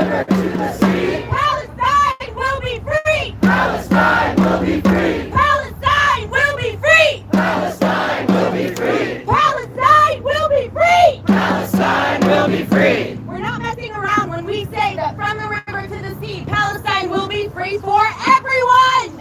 Palestine will be free! Palestine will be free! Palestine will be free! Palestine will be free! Palestine will be free! Palestine will be free! We're not messing around when we say that from the river to the sea, Palestine will be free for everyone!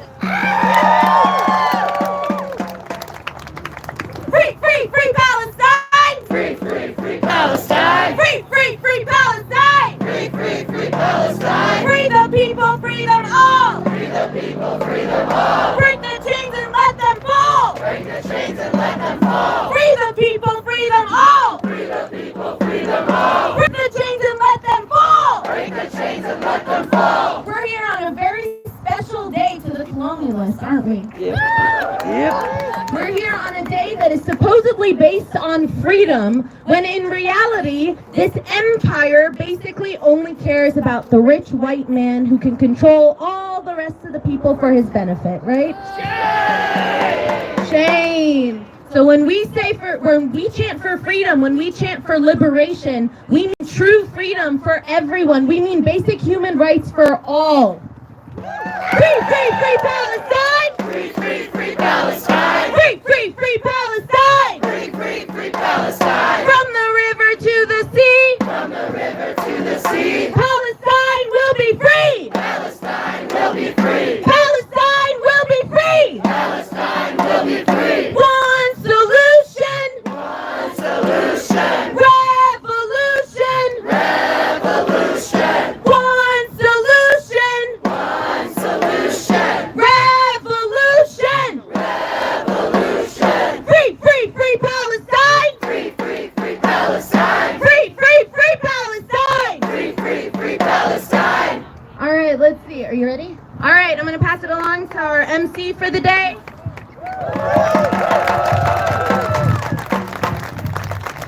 Free, free, free Palestine! Free, free, free Palestine! Free, free, free Palestine! Free, free, free Palestine! Free the people, free them all! Free the people, free them all! Break the chains and let them fall! Break the chains and let them fall! Free the people, free them all! Free the people, free them all! Break the chains and let them fall! Break the chains and let them fall! We're here on a very special day to the colonialists, aren't we? Yep. We're here on a day that is supposedly based on freedom, when in reality, this empire basically only cares about the rich white man who can control all the rest of the people for his benefit, right? Shame! So when we chant for freedom, when we chant for liberation, we mean true freedom for everyone. We mean basic human rights for all. Free, free, free Palestine! Free, free, free Palestine! Free, free, free Palestine! Free, free, free Palestine! From the river to the sea, From the river to the sea, Palestine will be free! Palestine will be free! Palestine will be free! Palestine will be free! One solution! One solution! Revolution! Revolution! One solution! One solution! Revolution! Revolution! Free, free, free Palestine! Free, free, free Palestine! Free, free, free Palestine! Free, free, free Palestine! All right, let's see. Are you ready? All right, I'm going to pass it along to our MC for the day.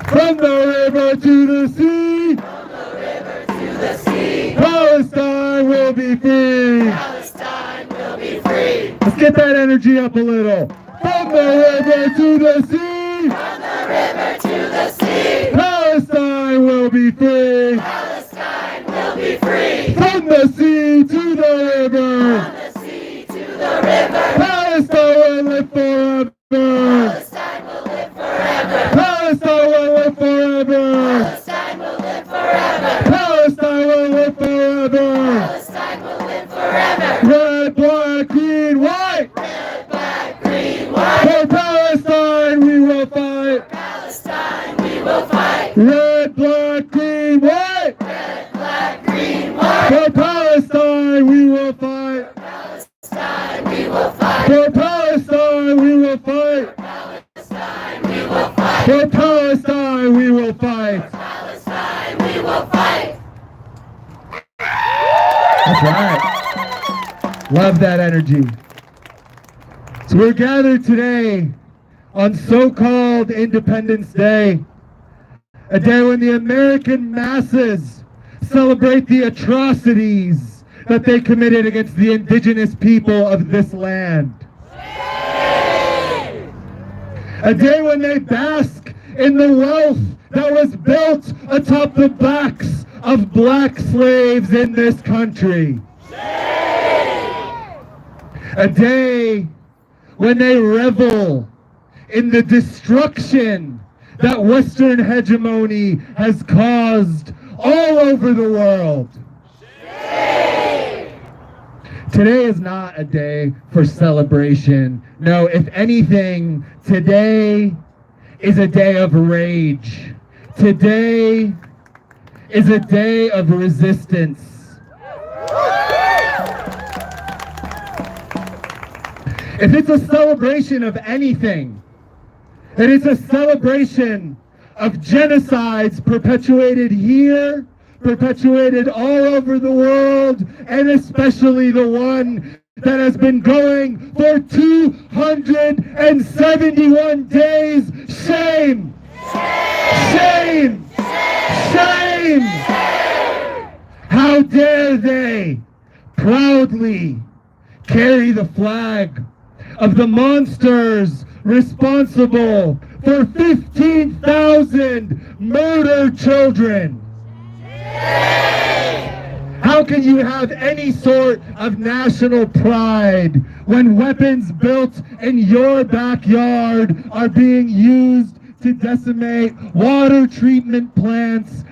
From the river to the sea, From the river to the sea, Palestine will be free. Palestine will be free! Let's get that energy up a little. From the river to the sea, From the river to the sea, Palestine will be free. Palestine will be free! From the sea to the river, From the sea to the river, Palestine will live forever. Palestine will live forever! Palestine will live forever. Palestine will live forever! Palestine will live forever. Palestine will live forever! Red, black, green, white. Red, black, green, white! For Palestine we will fight. Palestine we will fight! Red, black, green, white. Red, black, green, white! For Palestine we will fight. Palestine we will fight! For Palestine we will fight. Palestine we will fight! For Palestine we will fight. Palestine we will fight! That's right. Love that energy. So we're gathered today on so-called Independence Day, a day when the American masses celebrate the atrocities that they committed against the indigenous people of this land. A day when they bask in the wealth that was built atop the backs of black slaves in this country. A day when they revel in the destruction that Western hegemony has caused all over the world. Today is not a day for celebration. No, if anything, today is a day of rage. Today is a day of resistance. If it's a celebration of anything, then it's a celebration of genocides perpetuated here, perpetuated all over the world, and especially the one that has been going for 271 days. Shame! Shame! Shame! How dare they proudly carry the flag of the monsters responsible for 15,000 murdered children. How can you have any sort of national pride when weapons built in your backyard are being used to decimate water treatment plants?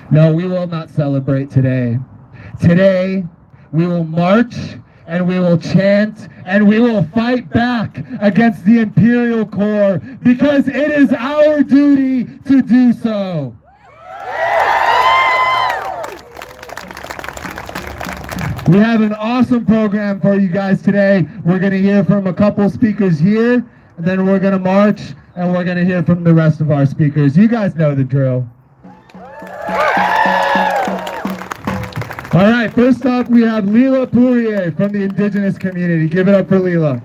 No, we will not celebrate today. Today, we will march and we will chant and we will fight back against the Imperial Corps because it is our duty to do so. We have an awesome program for you guys today. We're going to hear from a couple speakers here, and then we're going to march and we're going to hear from the rest of our speakers. You guys know the drill. All right, first up we have Leela Poirier from the Indigenous community. Give it up for Leela.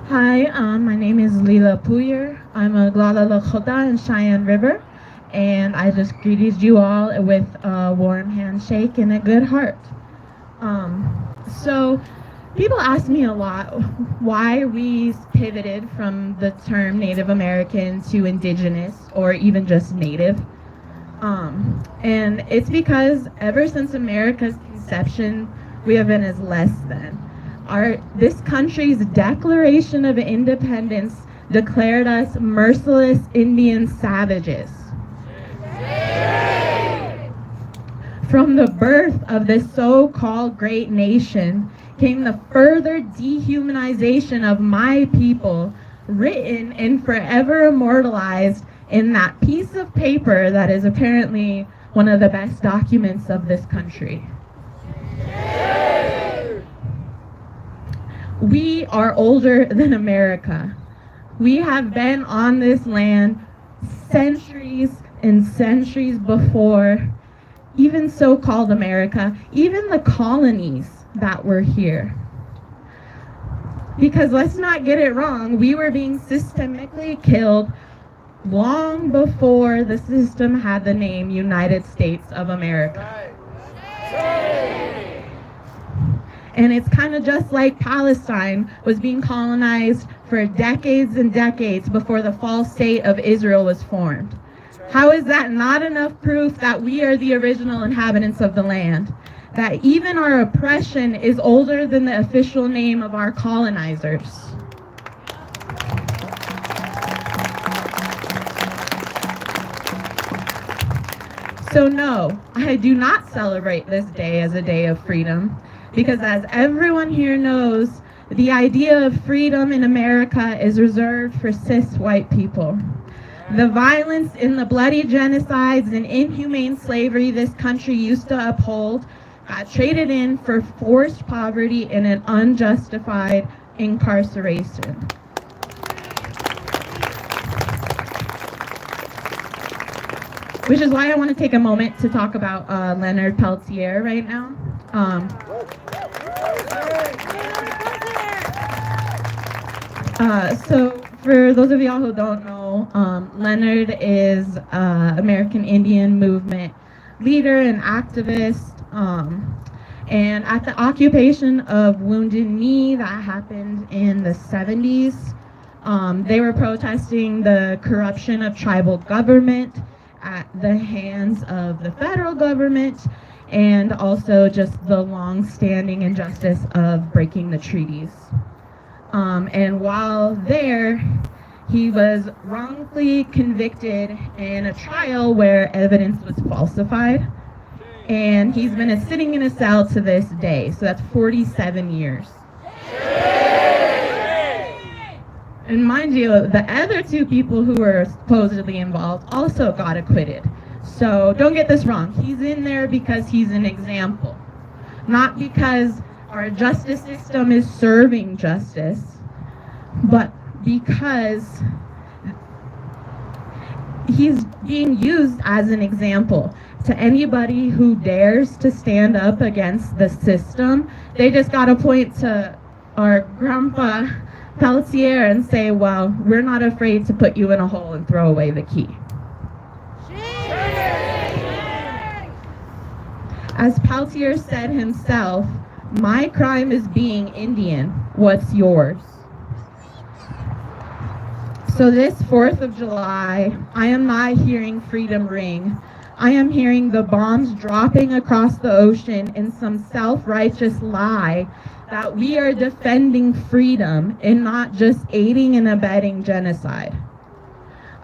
Hi, my name is Leela Poirier. I'm a Glala Lakota in Cheyenne River, and I just greeted you all with a warm handshake and a good heart. So people ask me a lot why we pivoted from the term Native American to Indigenous or even just Native. And it's because ever since America's conception, we have been as less than. This country's Declaration of Independence declared us merciless Indian savages. From the birth of this so-called great nation came the further dehumanization of my people, written and forever immortalized in that piece of paper that is apparently one of the best documents of this country. We are older than America. We have been on this land centuries and centuries before even so-called America, even the colonies that were here. Because let's not get it wrong, we were being systemically killed long before the system had the name United States of America. And it's kind of just like Palestine was being colonized for decades and decades before the false state of Israel was formed. How is that not enough proof that we are the original inhabitants of the land? That even our oppression is older than the official name of our colonizers. So no, I do not celebrate this day as a day of freedom, because as everyone here knows, the idea of freedom in America is reserved for cis white people. The violence in the bloody genocides and inhumane slavery this country used to uphold got traded in for forced poverty and an unjustified incarceration. Which is why I want to take a moment to talk about Leonard Peltier right now. So for those of y'all who don't know, Leonard is American Indian movement leader and activist. And at the occupation of Wounded Knee that happened in the 70s, they were protesting the corruption of tribal government at the hands of the federal government, and also just the long-standing injustice of breaking the treaties. And while there, he was wrongfully convicted in a trial where evidence was falsified, and he's been sitting in a cell to this day, so that's 47 years. And mind you, the other two people who were supposedly involved also got acquitted. So don't get this wrong. He's in there because he's an example, not because our justice system is serving justice, but because he's being used as an example to anybody who dares to stand up against the system. They just got to point to our grandpa Peltier and say, well, we're not afraid to put you in a hole and throw away the key. As Peltier said himself, my crime is being Indian. What's yours? So this 4th of July, I am not hearing freedom ring. I am hearing the bombs dropping across the ocean in some self-righteous lie that we are defending freedom and not just aiding and abetting genocide.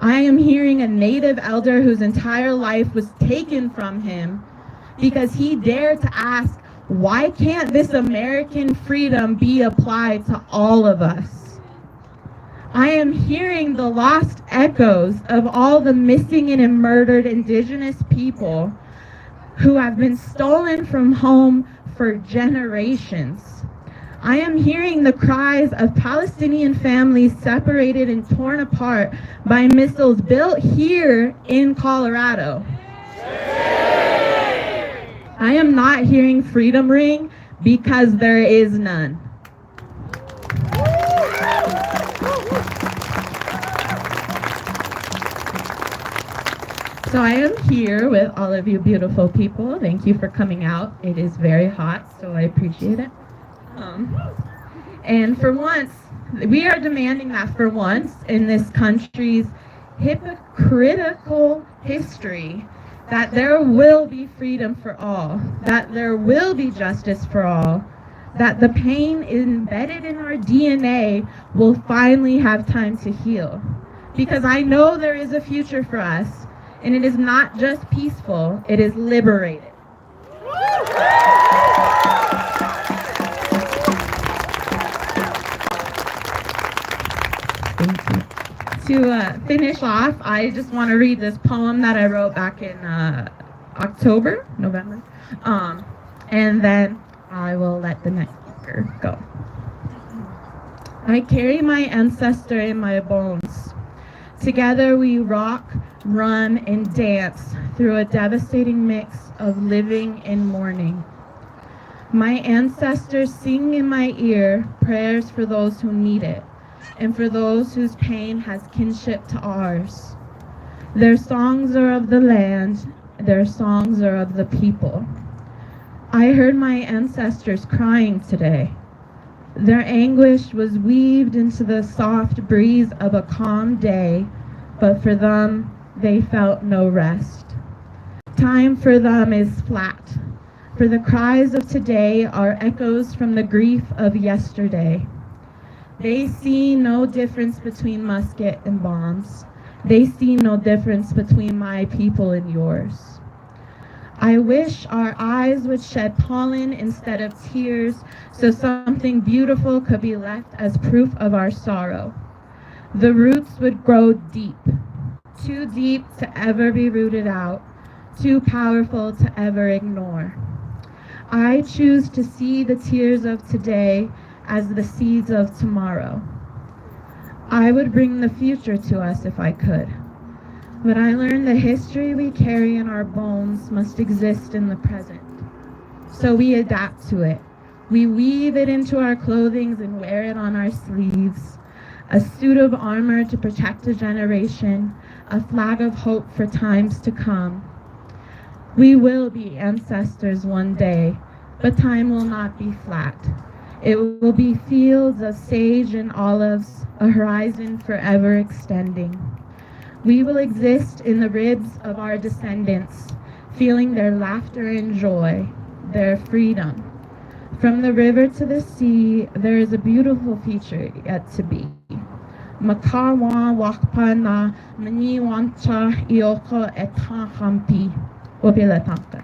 I am hearing a Native elder whose entire life was taken from him because he dared to ask, why can't this American freedom be applied to all of us? I am hearing the lost echoes of all the missing and murdered Indigenous people who have been stolen from home for generations. I am hearing the cries of Palestinian families separated and torn apart by missiles built here in Colorado. I am not hearing freedom ring because there is none. So I am here with all of you beautiful people. Thank you for coming out. It is very hot, so I appreciate it. And for once, we are demanding that for once in this country's hypocritical history, that there will be freedom for all, that there will be justice for all, that the pain embedded in our DNA will finally have time to heal. Because I know there is a future for us, and it is not just peaceful, it is liberated. Thank you. To finish off, I just want to read this poem that I wrote back in November, and then I will let the next speaker go. I carry my ancestor in my bones. Together we rock, run, and dance through a devastating mix of living and mourning. My ancestors sing in my ear prayers for those who need it, and for those whose pain has kinship to ours. Their songs are of the land, their songs are of the people. I heard my ancestors crying today. Their anguish was weaved into the soft breeze of a calm day, but for them, they felt no rest. Time for them is flat, for the cries of today are echoes from the grief of yesterday. They see no difference between musket and bombs. They see no difference between my people and yours. I wish our eyes would shed pollen instead of tears, so something beautiful could be left as proof of our sorrow. The roots would grow deep, too deep to ever be rooted out, too powerful to ever ignore. I choose to see the tears of today as the seeds of tomorrow. I would bring the future to us if I could. But I learned the history we carry in our bones must exist in the present. So we adapt to it. We weave it into our clothing and wear it on our sleeves. A suit of armor to protect a generation, a flag of hope for times to come. We will be ancestors one day, but time will not be flat. It will be fields of sage and olives, a horizon forever extending. We will exist in the ribs of our descendants, feeling their laughter and joy, their freedom. From the river to the sea, there is a beautiful future yet to be. Makawa wakpana mani wancha ioko etan hampi. Wabila tanka.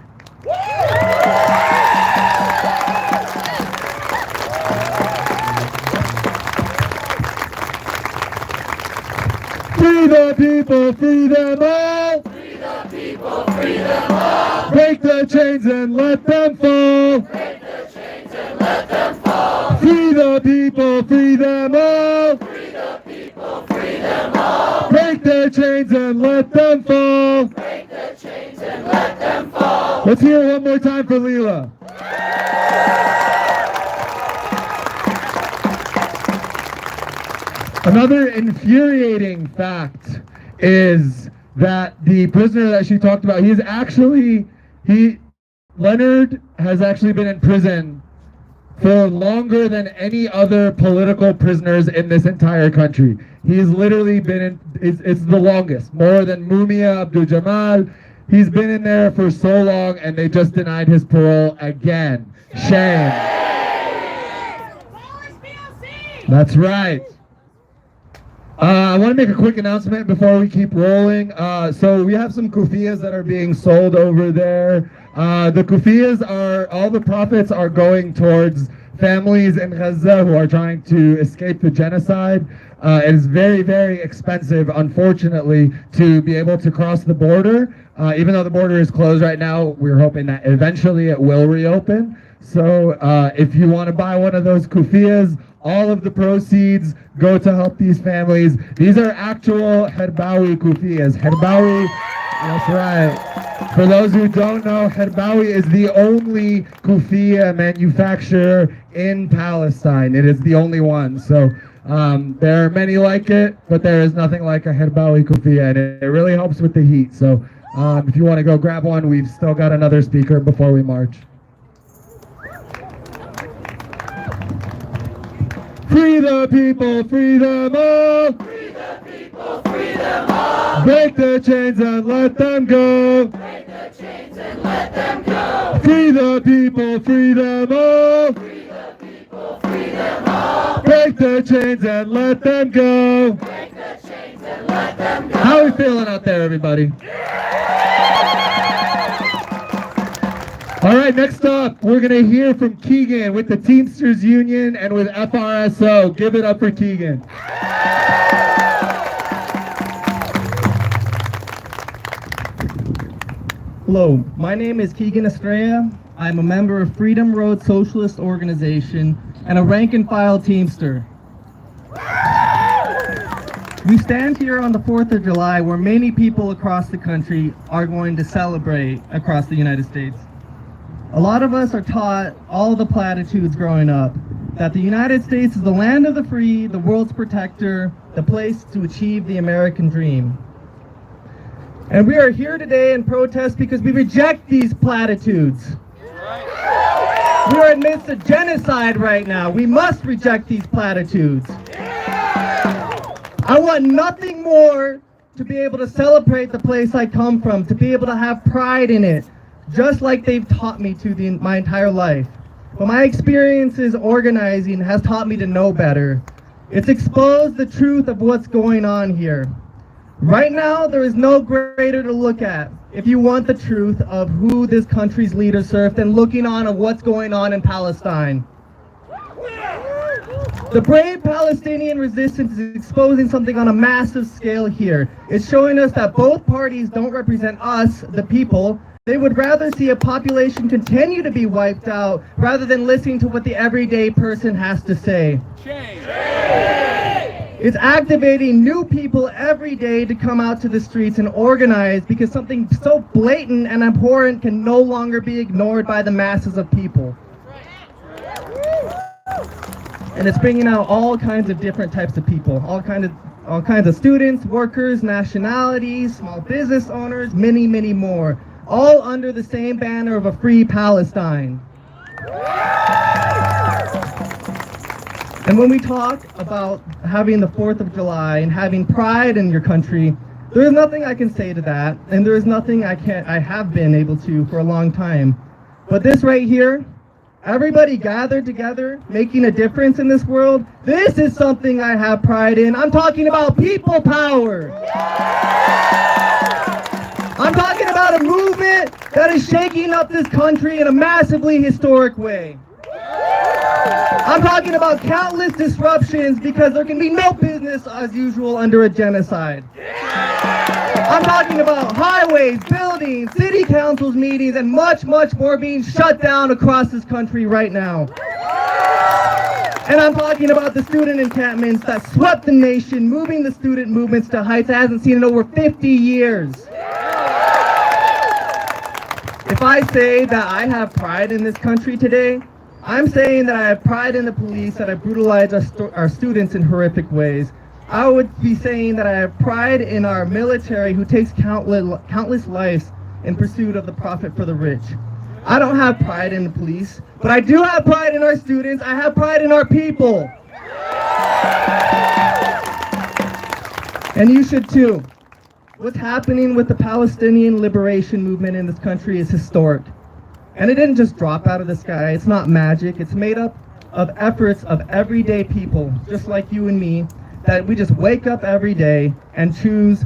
Free the people, free them all. Free the people, free them all. Break the chains and let them fall. Break the chains and let them fall. Free the people, free them all. Free the people, free them all. Break their chains and let them fall. Break the chains and let them fall. Let's hear it one more time for Leela. Another infuriating fact is that the prisoner that she talked about, he Leonard has actually been in prison for longer than any other political prisoners in this entire country. He's literally been in, it's the longest, more than Mumia Abdul-Jamal. He's been in there for so long, and they just denied his parole again. Shame. That's right. I want to make a quick announcement before we keep rolling. So we have some kufiyas that are being sold over there. The kufiyas are, all the profits are going towards families in Gaza who are trying to escape the genocide. It is very, very expensive, unfortunately, to be able to cross the border. Even though the border is closed right now, we're hoping that eventually it will reopen. So if you want to buy one of those kufiyas, all of the proceeds go to help these families. These are actual Herbawi kufiyas. Herbawi, that's right. For those who don't know, Herbawi is the only kufiya manufacturer in Palestine. It is the only one. So there are many like it, but there is nothing like a Herbawi kufiya, and it really helps with the heat. So if you want to go grab one, we've still got another speaker before we march. Free the people, free them all. Free the people, free them all. Break the chains and let them go. Break the chains and let them go. Free the people, free them all. Free the people, free them all. Break the chains and let them go. Break the chains and let them go. How are we feeling out there, everybody? All right, next up, we're going to hear from Keegan with the Teamsters Union and with FRSO. Give it up for Keegan. Hello, my name is Keegan Estrella. I'm a member of Freedom Road Socialist Organization and a rank and file Teamster. We stand here on the 4th of July where many people across the country are going to celebrate across the United States. A lot of us are taught all the platitudes growing up, that the United States is the land of the free, the world's protector, the place to achieve the American dream. And we are here today in protest because we reject these platitudes. We are amidst a genocide right now. We must reject these platitudes. I want nothing more to be able to celebrate the place I come from, to be able to have pride in it, just like they've taught me to my entire life. But my experiences organizing has taught me to know better. It's exposed the truth of what's going on here. Right now, there is no greater to look at if you want the truth of who this country's leaders serve than looking on at what's going on in Palestine. The brave Palestinian resistance is exposing something on a massive scale here. It's showing us that both parties don't represent us, the people. They would rather see a population continue to be wiped out rather than listening to what the everyday person has to say. It's activating new people every day to come out to the streets and organize because something so blatant and abhorrent can no longer be ignored by the masses of people. And it's bringing out all kinds of different types of people, all kinds of students, workers, nationalities, small business owners, many, many more, all under the same banner of a free Palestine. And when we talk about having the 4th of July and having pride in your country, there is nothing I can say to that, and there is nothing I have been able to for a long time. But this right here, everybody gathered together, making a difference in this world, this is something I have pride in. I'm talking about people power. I'm talking about a movement that is shaking up this country in a massively historic way. I'm talking about countless disruptions because there can be no business as usual under a genocide. I'm talking about highways, buildings, city councils meetings, and much, much more being shut down across this country right now. And I'm talking about the student encampments that swept the nation, moving the student movements to heights it hasn't seen in over 50 years. If I say that I have pride in this country today, I'm saying that I have pride in the police that have brutalized our students in horrific ways. I would be saying that I have pride in our military who takes countless lives in pursuit of the profit for the rich. I don't have pride in the police, but I do have pride in our students. I have pride in our people. And you should too. What's happening with the Palestinian liberation movement in this country is historic. And it didn't just drop out of the sky. It's not magic. It's made up of efforts of everyday people, just like you and me, that we just wake up every day and choose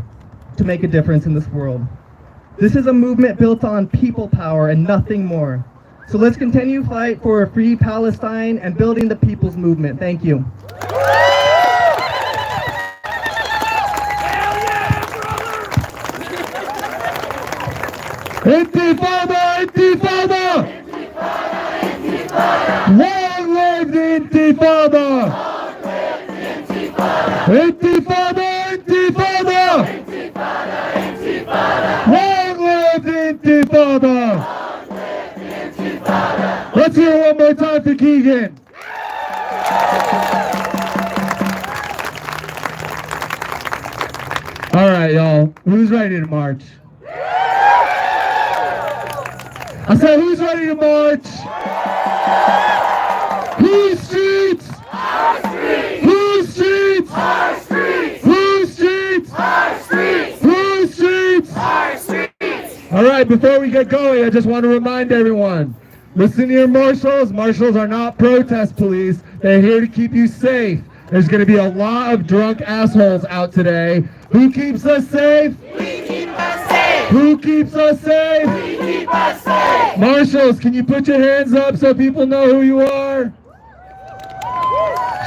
to make a difference in this world. This is a movement built on people power and nothing more. So let's continue to fight for a free Palestine and building the people's movement. Thank you. Intifada! Intifada! Long live the Intifada! Intifada! Intifada! Long live the Intifada! Let's hear it one more time for Keegan. All right, y'all. Who's ready to march? I said, who's ready to march? Whose streets? Our streets! Whose streets? Our streets! Whose streets? Our streets! Whose streets? Our streets! All right, before we get going, I just want to remind everyone, listen to your marshals. Marshals are not protest police. They're here to keep you safe. There's going to be a lot of drunk assholes out today. Who keeps us safe? We keep us safe! Who keeps us safe? We keep us safe! Marshals, can you put your hands up so people know who you are?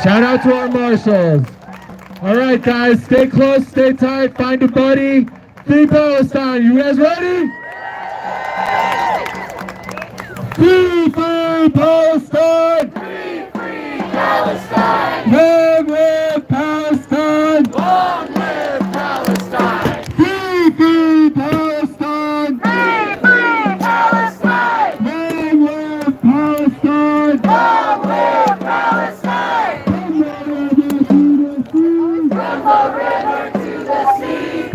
Shout out to our marshals. All right, guys, stay close, stay tight, find a buddy. Free Palestine, you guys ready? Free Palestine! Free Palestine! Long live Palestine! Long live Palestine! Free Palestine! Free Palestine! Long live Palestine! Long live Palestine! From the river to the sea!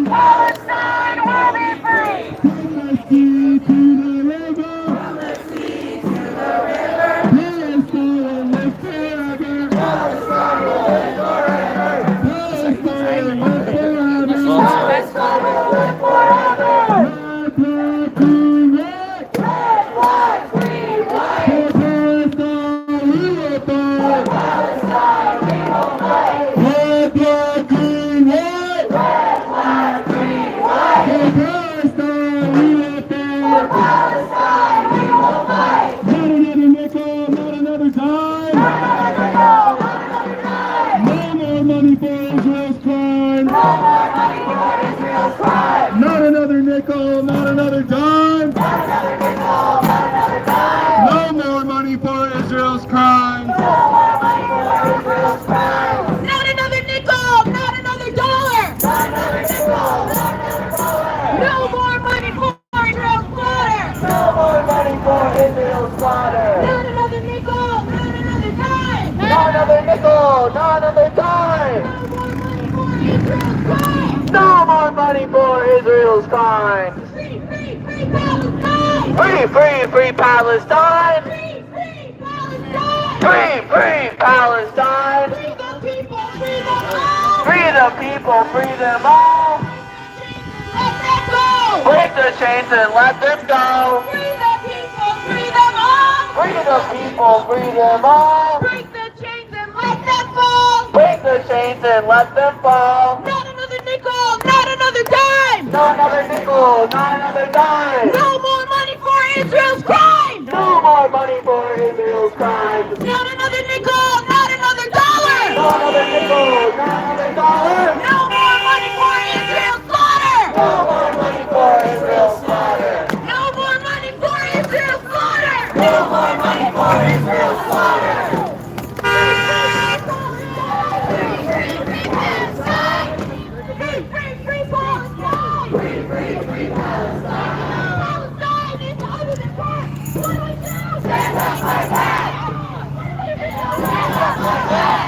Palestine will be free! From the sea to the river! Palestine will live forever! Palestine will live forever! Palestine will live forever! Red, white, green, white! Palestine we will fight! Red, black, green, white! Red, white, green, white! Palestine we will fight! Palestine we will fight! Not another nickel, not another dime! No more money for Israel's crime! No more money for Israel's crime! Not another nickel, not another dime! Not another nickel, not another dime! No more money for Israel's crime! No more money for Israel's crime! Not another nickel, not another dollar. Not another nickel, not another dollar! No more money for Israel's slaughter. No more money for Israel's slaughter! Not another nickel, not another dime. Not another nickel, not another dime! No more money for Israel's crime. No more money for Israel's crime! Free, free, free Palestine. Free Palestine! Free Palestine. Free Palestine! Free the people, free them all. Free the people, free them all! Let them go. Break the chains and let them go! Free the people, free them all. Free the people, free them all! Break the chains and let them fall. Break the chains and let them fall! Not another nickel, not another dime. Not another nickel, not another dime! No more money for Israel's crime. No more money for Israel's crime! Not another nickel, not another dollar. Not another nickel, not another dollar! No more money for Israel's slaughter. No more money for Israel's slaughter! No more money for Israel's slaughter. No more money for Israel's slaughter! Stand up like that! Stand up like that!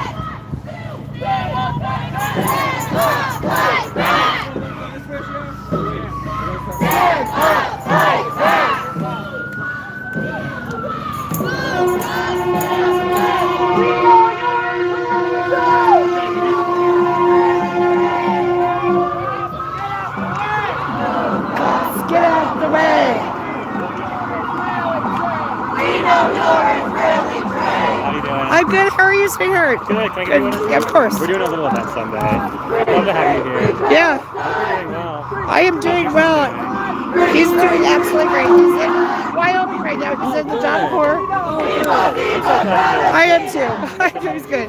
I'm good. How are you, sweetheart? Good. Can I get you one? Yeah, of course. We're doing a little event Sunday. Love to have you here. Yeah, Hope you're doing well. I am doing well. He's doing absolutely great. He's in Wyoming right now. He's in the Job Corps. I am too. He's good.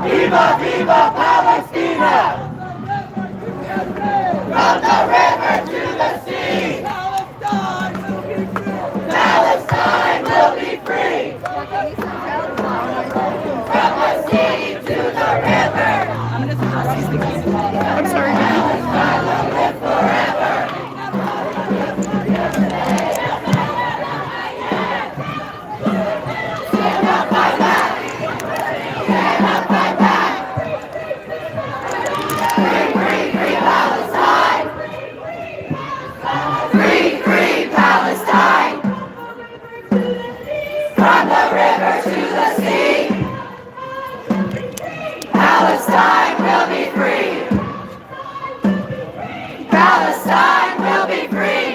Viva, viva Palestina! From the river to the sea! Palestine will be free! From the sea to the river! I'm sorry. Palestine will live forever! Stand up, fight back! Stand up, fight back! Free, free, free Palestine! Free, free Palestine! From the river to the sea! Palestine will be free! Palestine will be free!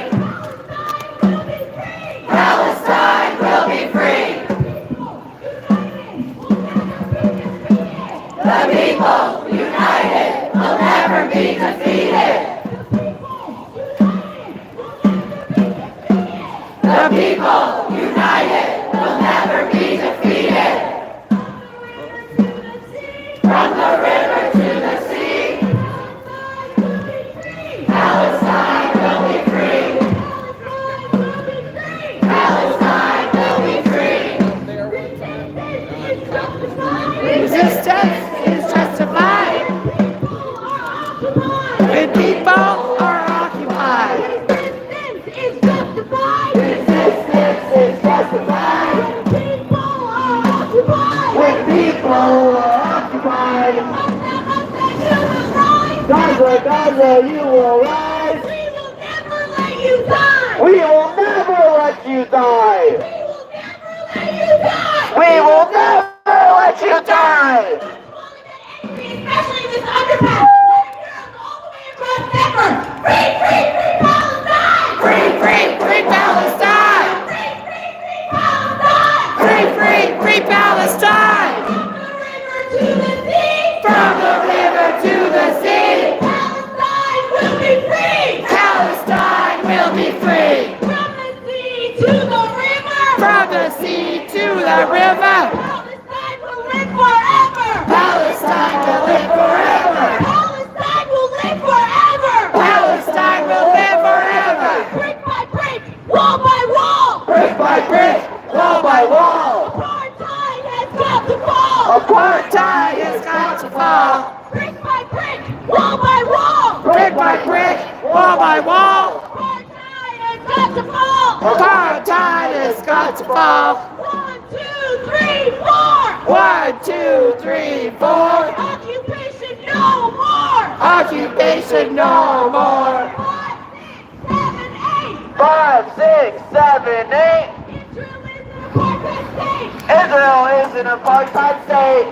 Palestine will be free! The people united will never be defeated! The people united will never be defeated! From the river to the sea, Palestine will be free! Palestine will be free! Resistance is justified when people are occupied. Resistance is justified! Resistance is justified! When people are occupied! Gaza, Gaza, you will rise! We will never let you die! We will never let you die! Especially this underpass! All the way across Denver! Free, free, free Palestine! Free, free, free Palestine! Free, free, free Palestine! From the river to the sea! Palestine will be free! Palestine will be free! From the sea to the river! From the sea to the river! Palestine will live forever! Palestine will live forever! Palestine will live forever! Palestine will live forever! Brick by brick, wall by wall! Brick by brick, wall by wall! Apartheid has got to fall! Apartheid has got to fall! Brick by brick, wall by wall! Brick by brick, wall by wall! Apartheid has got to fall! Apartheid has got to fall! 1, 2, 3, 4! 1, 2, 3, 4! Occupation no more! Occupation no more! 5, 6, 7, 8! Israel is an apartheid state!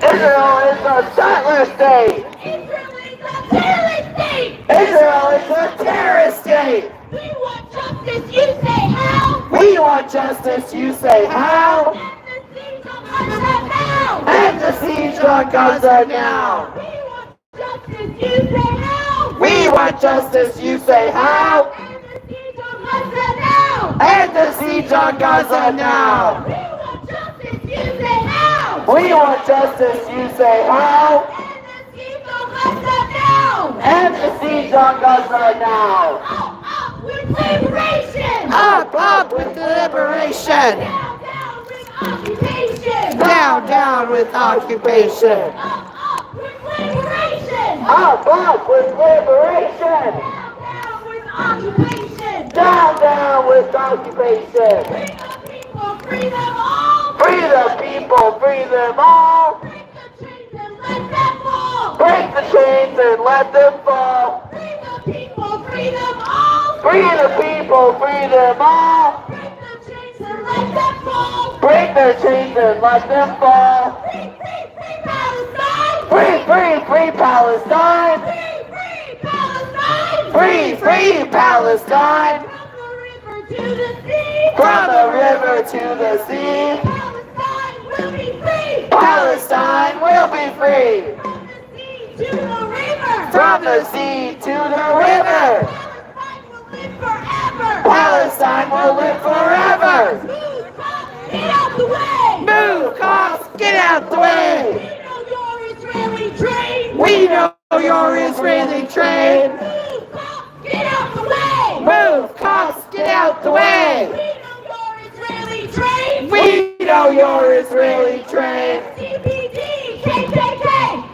Israel is a settler state! Israel is a settler state! Israel is a terrorist state! We want justice, you say how? We want justice, you say how? End the siege on Gaza now! We want justice, you say how? End the siege on Gaza now! We want justice, you say how? End the siege on Gaza now! Up with liberation! Up with liberation! Down with occupation! Up with liberation! Down with occupation! Free them all! Free the people, free them all! Break the chains and let them fall! Free the people, free them all! Free the people, free them all! Break their chains and let them fall! Free, free, free Palestine! Free, free Palestine! From the river to the sea! From the river to the sea. Palestine will be free. From the sea to the river. Palestine will live forever. Get out the way! Move, cops, get out the way. We know you're Israeli trained. We know you're Israeli trained. Get out the way! Move, cops, get out the way. We know you're Israeli trained. We know you're Israeli trained. DPD, KKK,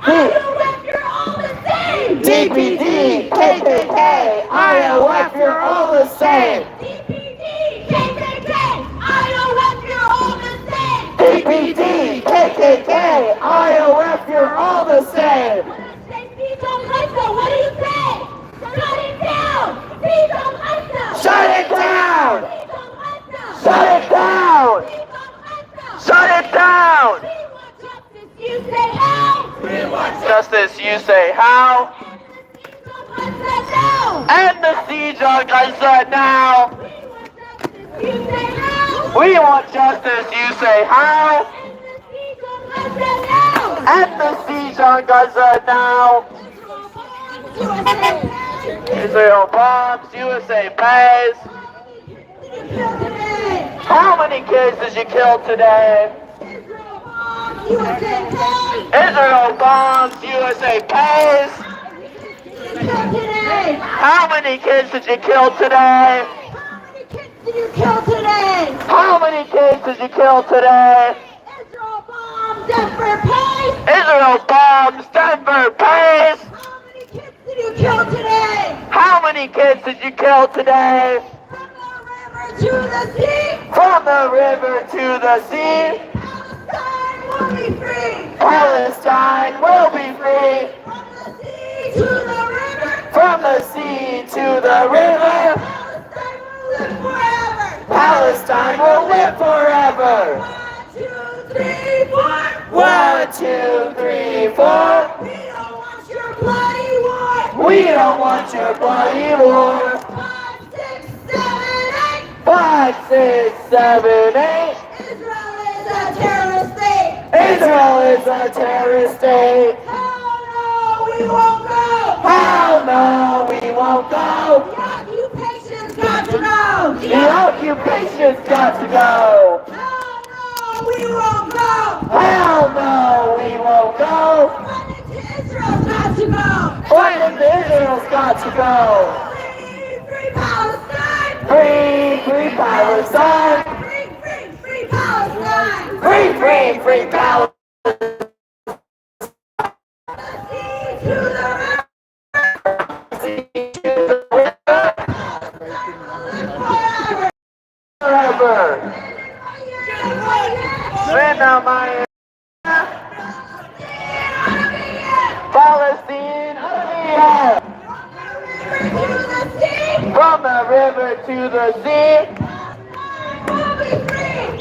IOF, you're all the same. DPD, KKK, IOF, you're all the same. DPD, KKK, IOF, you're all the same. DPD, KKK, IOF, you're all the same. What do you say? Shut it down! Shut it down! Shut it down! Shut it down! You say how? Justice, you say how? End the siege on Gaza now! You say how? We want justice, you say how? End the siege on Gaza now! Israel bombs, USA pays. How many kids did you kill today? Israel bombs, USA pays. How many kids did you kill today? How many kids did you kill today? Israel bombs, Denver pays. How many kids did you kill today? From the river to the sea. Palestine will be free. From the sea to the river. Palestine will live forever. 1, 2, 3, 4. We don't want your bloody war. 5, 6, 7, 8. Israel is a terrorist state. Hell no, we won't go. Hell no, we won't go. The occupation's got to go. The occupation's got to go. Hell no, we won't go. Hell no, we won't go. Israel's got to go. Fighting Israel's got to go. Free Palestine. Free Palestine. Free Palestine. Free Palestine. Forever. Palestine, from the river to the sea.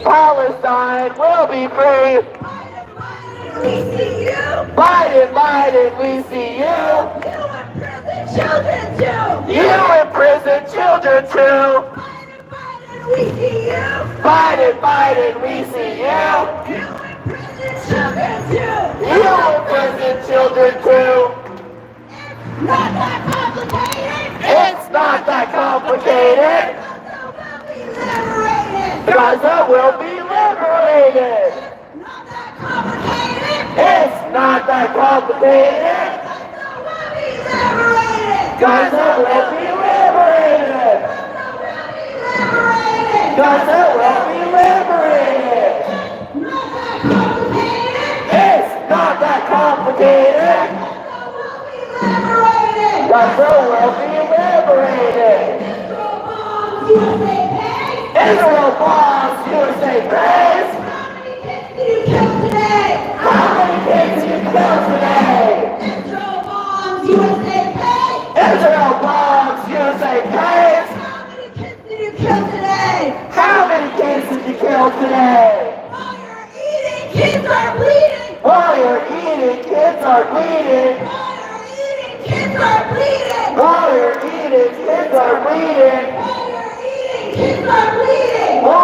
Palestine will be free. Biden, Biden, we see you. You imprison children too. Biden, Biden, we see you. You imprison children too. Not that complicated. It's not that complicated. Liberated. Gaza will be liberated. Not that complicated. It's not that complicated. Gaza will be liberated. Gaza will be liberated. It's not that complicated. Gaza will be liberated. Israel bombs, USA pays. How many kids did you kill today? Israel bombs, USA pays. How many kids did you kill today? While you're eating, kids are bleeding. While you're eating, kids are bleeding. While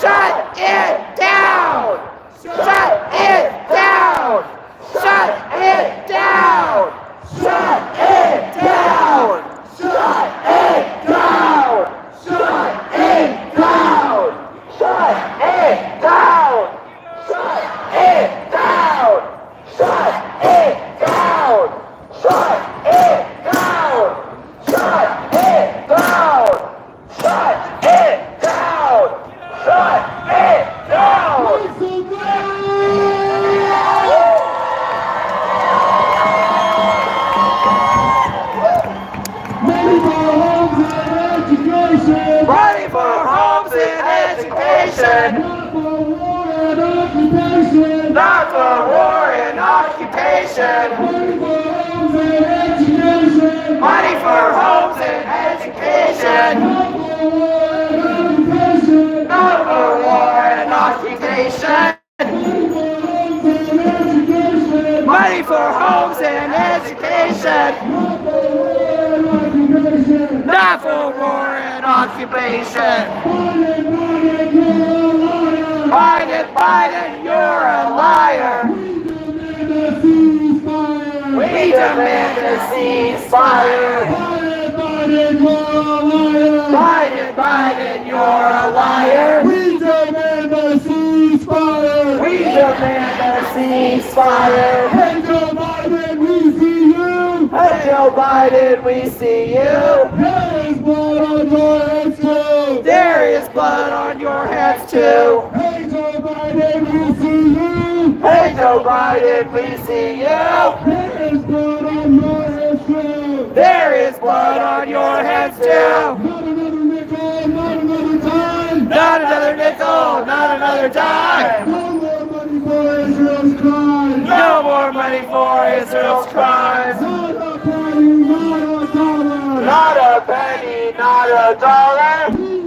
Shut it down! Shut it down! Shut it down! Shut it down! Shut it down! Shut it down! Shut it down! Shut it down! Shut it down! Shut it down! Shut it down! Shut it down! Shut it down! Money for homes and education! Not for war and occupation! Money for homes and education! Not for war and occupation! Money for homes and education! Not for war and occupation! Biden, Biden, you're a liar! We demand a ceasefire! Biden, Biden, you're a liar! We demand a ceasefire! We demand a ceasefire! Hey Joe Biden, we see you! Hey Joe Biden, we see you! There is blood on your hands too! There is blood on your hands too! Hey Joe Biden, we see you! Hey Joe Biden, we see you! There is blood on your hands too! There is blood on your hands too! Not another nickel, not another dime! Not another nickel, not another dime! No more money for Israel's crimes! No more money for Israel's crimes! Not a penny, not a dollar! We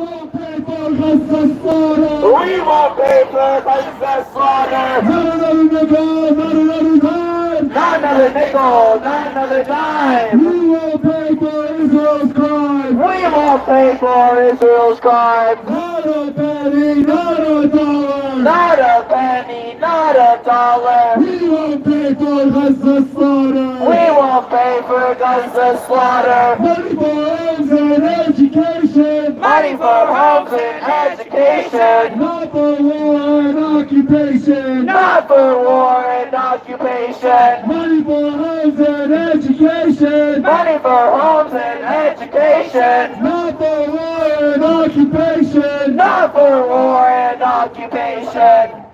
won't pay for Gaza slaughter! Not another nickel, not another dime! Not another nickel, not another dime! We will pay for Israel's crimes! We won't pay for Israel's crimes! Not a penny, not a dollar! Not a penny, not a dollar! We won't pay for Gaza slaughter! We won't pay for Gaza slaughter! Money for homes and education! Money for homes and education! Not for war and occupation! Not for war and occupation! Money for homes and education! Money for homes and education! Not for war and occupation! Not for war and occupation!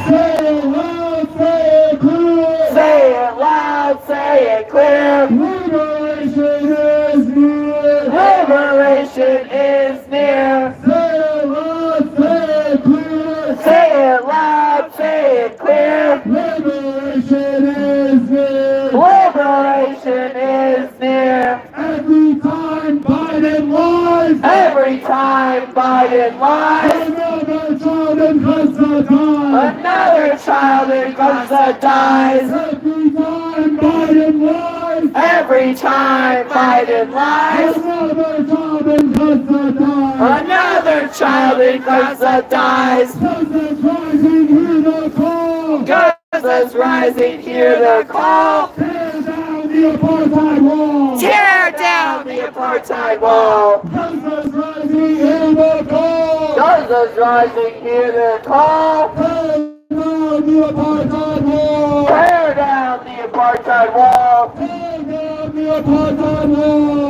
Say it loud, say it clear! Say it loud, say it clear! Liberation is near! Liberation is near! Say it loud, say it clear! Say it loud, say it clear! Liberation is near! Liberation is near! Every time Biden lies! Every time Biden lies, Another child in Gaza dies! another child in Gaza dies. Every time Biden lies! Every time Biden lies, Another child in Gaza dies! another child in Gaza dies. Gaza's rising, hear the call! Gaza's rising, hear the call. Tear down the apartheid wall! Tear down the apartheid wall. Gaza's rising, hear the call! Gaza's rising, hear the call. Tear down the apartheid wall! Tear down the apartheid wall.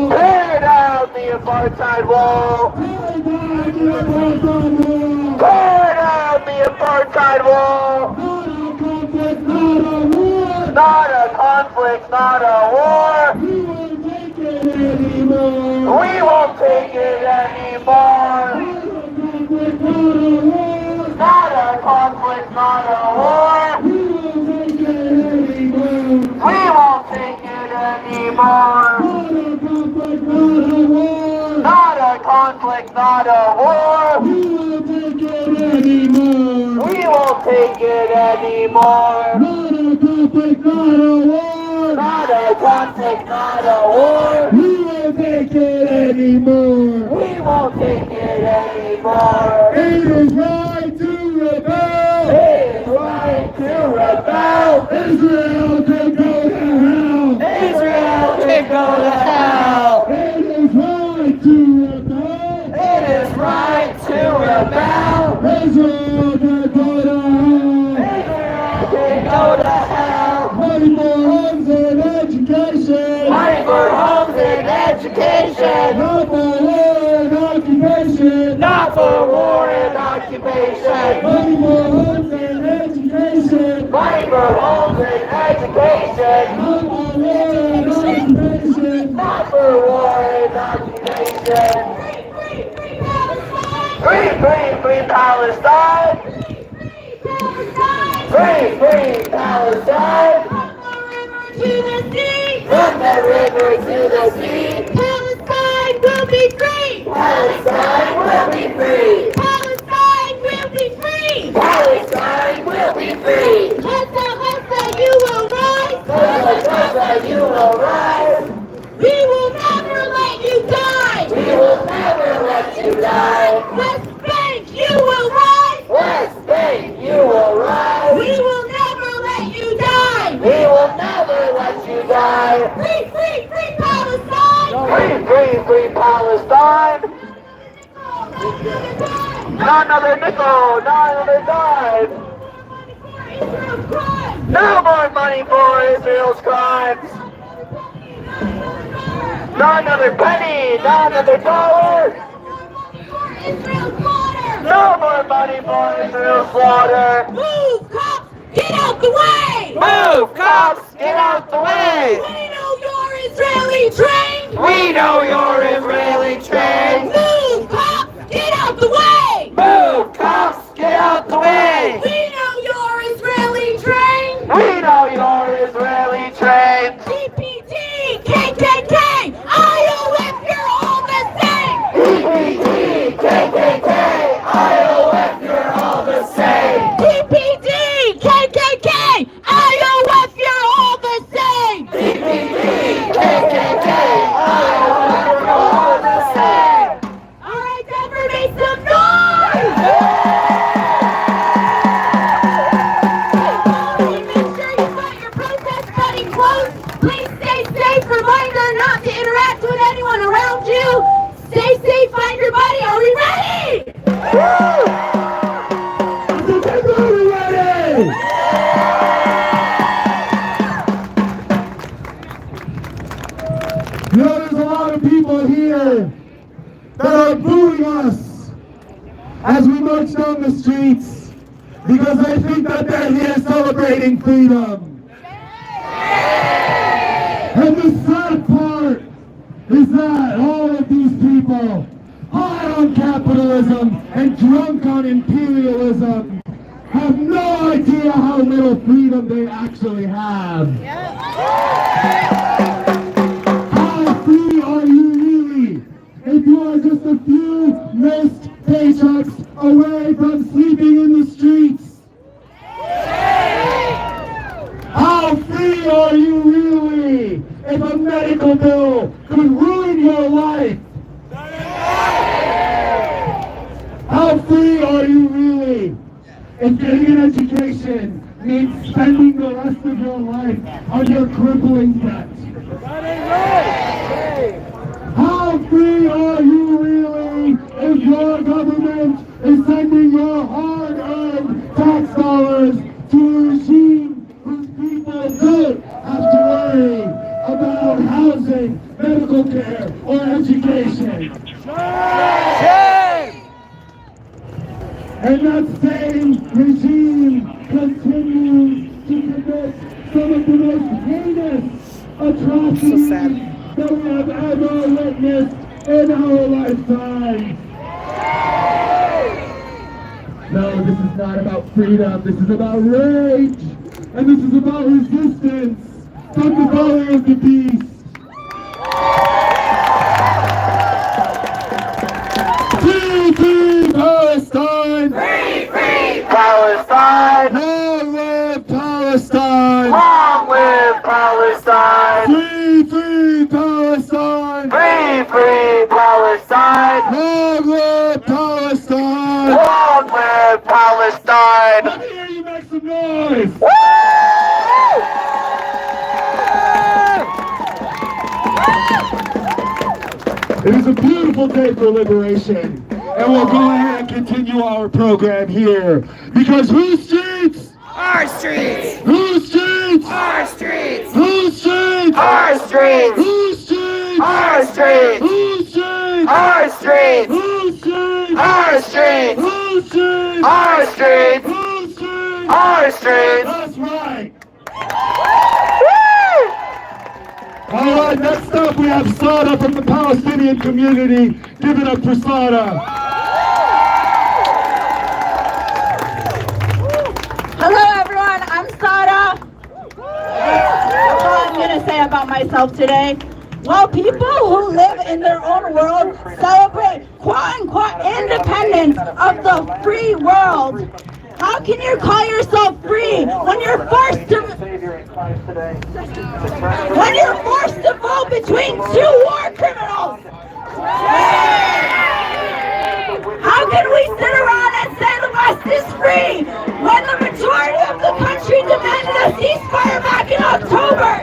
Tear down the apartheid wall! Tear down the apartheid wall. Not a conflict, not a war! We won't take it anymore! Not a conflict, not a war! We won't take it anymore! Not a conflict, not a war! We won't take it anymore! Not a conflict, not a war. We won't take it anymore. We won't take it anymore. It is right to rebel. It is right to rebel. Israel can go to hell. Israel can go to hell. It is right to rebel. It is right to rebel. Israel can go to hell. Israel can go to hell. Money for homes and education. Money for homes and education. Not for war and occupation. Not for war and occupation. Money for homes and education. Money for homes and education. Not for war and occupation. Not for war and occupation. Free, free, free Palestine. Free, free Palestine. From the river to the sea. Palestine will be free! Palestine will be free. Palestine will be free! Palestine will be free. Gaza, Gaza, you will rise! Gaza, Gaza, you will rise. We will never let you die! We will never let you die. West Bank, you will rise! West Bank, you will rise. We will never let you die! We will never let you die. Free, free, free Palestine! Free, free, free Palestine. Not another nickel, not another dime. No more money for Israel's crimes. Not another penny, not another dollar. No more money for Israel's slaughter. Move, cops! Get out the way! Move, cops! Get out the way! We know you're Israeli trained! We know you're Israeli trained! Move, cops! Get out the way! Move, cops! Get out the way! We know you're Israeli trained! We know you're Israeli trained. DPT, KKK, IOF, you're all the same! DPT, KKK, IOF, you're all the same. DPT, KKK, IOF, you're all the same! DPT, KKK, IOF, you're all the same. All right, Denver, make some noise! Make sure you put your protest buddy close. Please stay safe. Reminder not to interact with anyone around you. Stay safe, find your buddy. Are we ready? Everybody ready? You know, there's a lot of people here that are booing us as we march down the streets because they think that they're here celebrating freedom. And the sad part is that all of these people, high on capitalism and drunk on imperialism, have no idea how little freedom they actually have. How free are you really if you are just a few missed paychecks away from sleeping in the streets? How free are you really if a medical bill could ruin your life? How free are you really if getting an education means spending the rest of your life on your crippling debt? How free are you really if your government is sending your hard-earned tax dollars to a regime whose people don't have to worry about housing, medical care, or education? And that same regime continues to commit some of the most heinous atrocities that we have ever witnessed in our lifetime. No, this is not about freedom. This is about rage. And this is about resistance from the belly of the beast. Free Palestine! Free, free Palestine. Long live Palestine! Long live Palestine. free Palestine! Free, free Palestine! Long live Palestine! Long live Palestine! Let me hear you make some noise! It is a beautiful day for liberation, and we'll go ahead and continue our program here. Because whose streets? Our streets! Whose streets? Our streets! Whose streets? Our streets! Whose streets? Our streets! Whose streets? Our streets! Whose streets? Our streets! Whose streets? Our streets! Whose streets? Our streets! That's right. All right, next up we have Sada from the Palestinian community. Give it up for Sada. Hello everyone, I'm Sada. That's all I'm going to say about myself today. While people who live in their own world celebrate quote-unquote independence of the free world, how can you call yourself free when you're forced to vote between two war criminals? How can we sit around and say the West is free when the majority of the country demanded a ceasefire back in October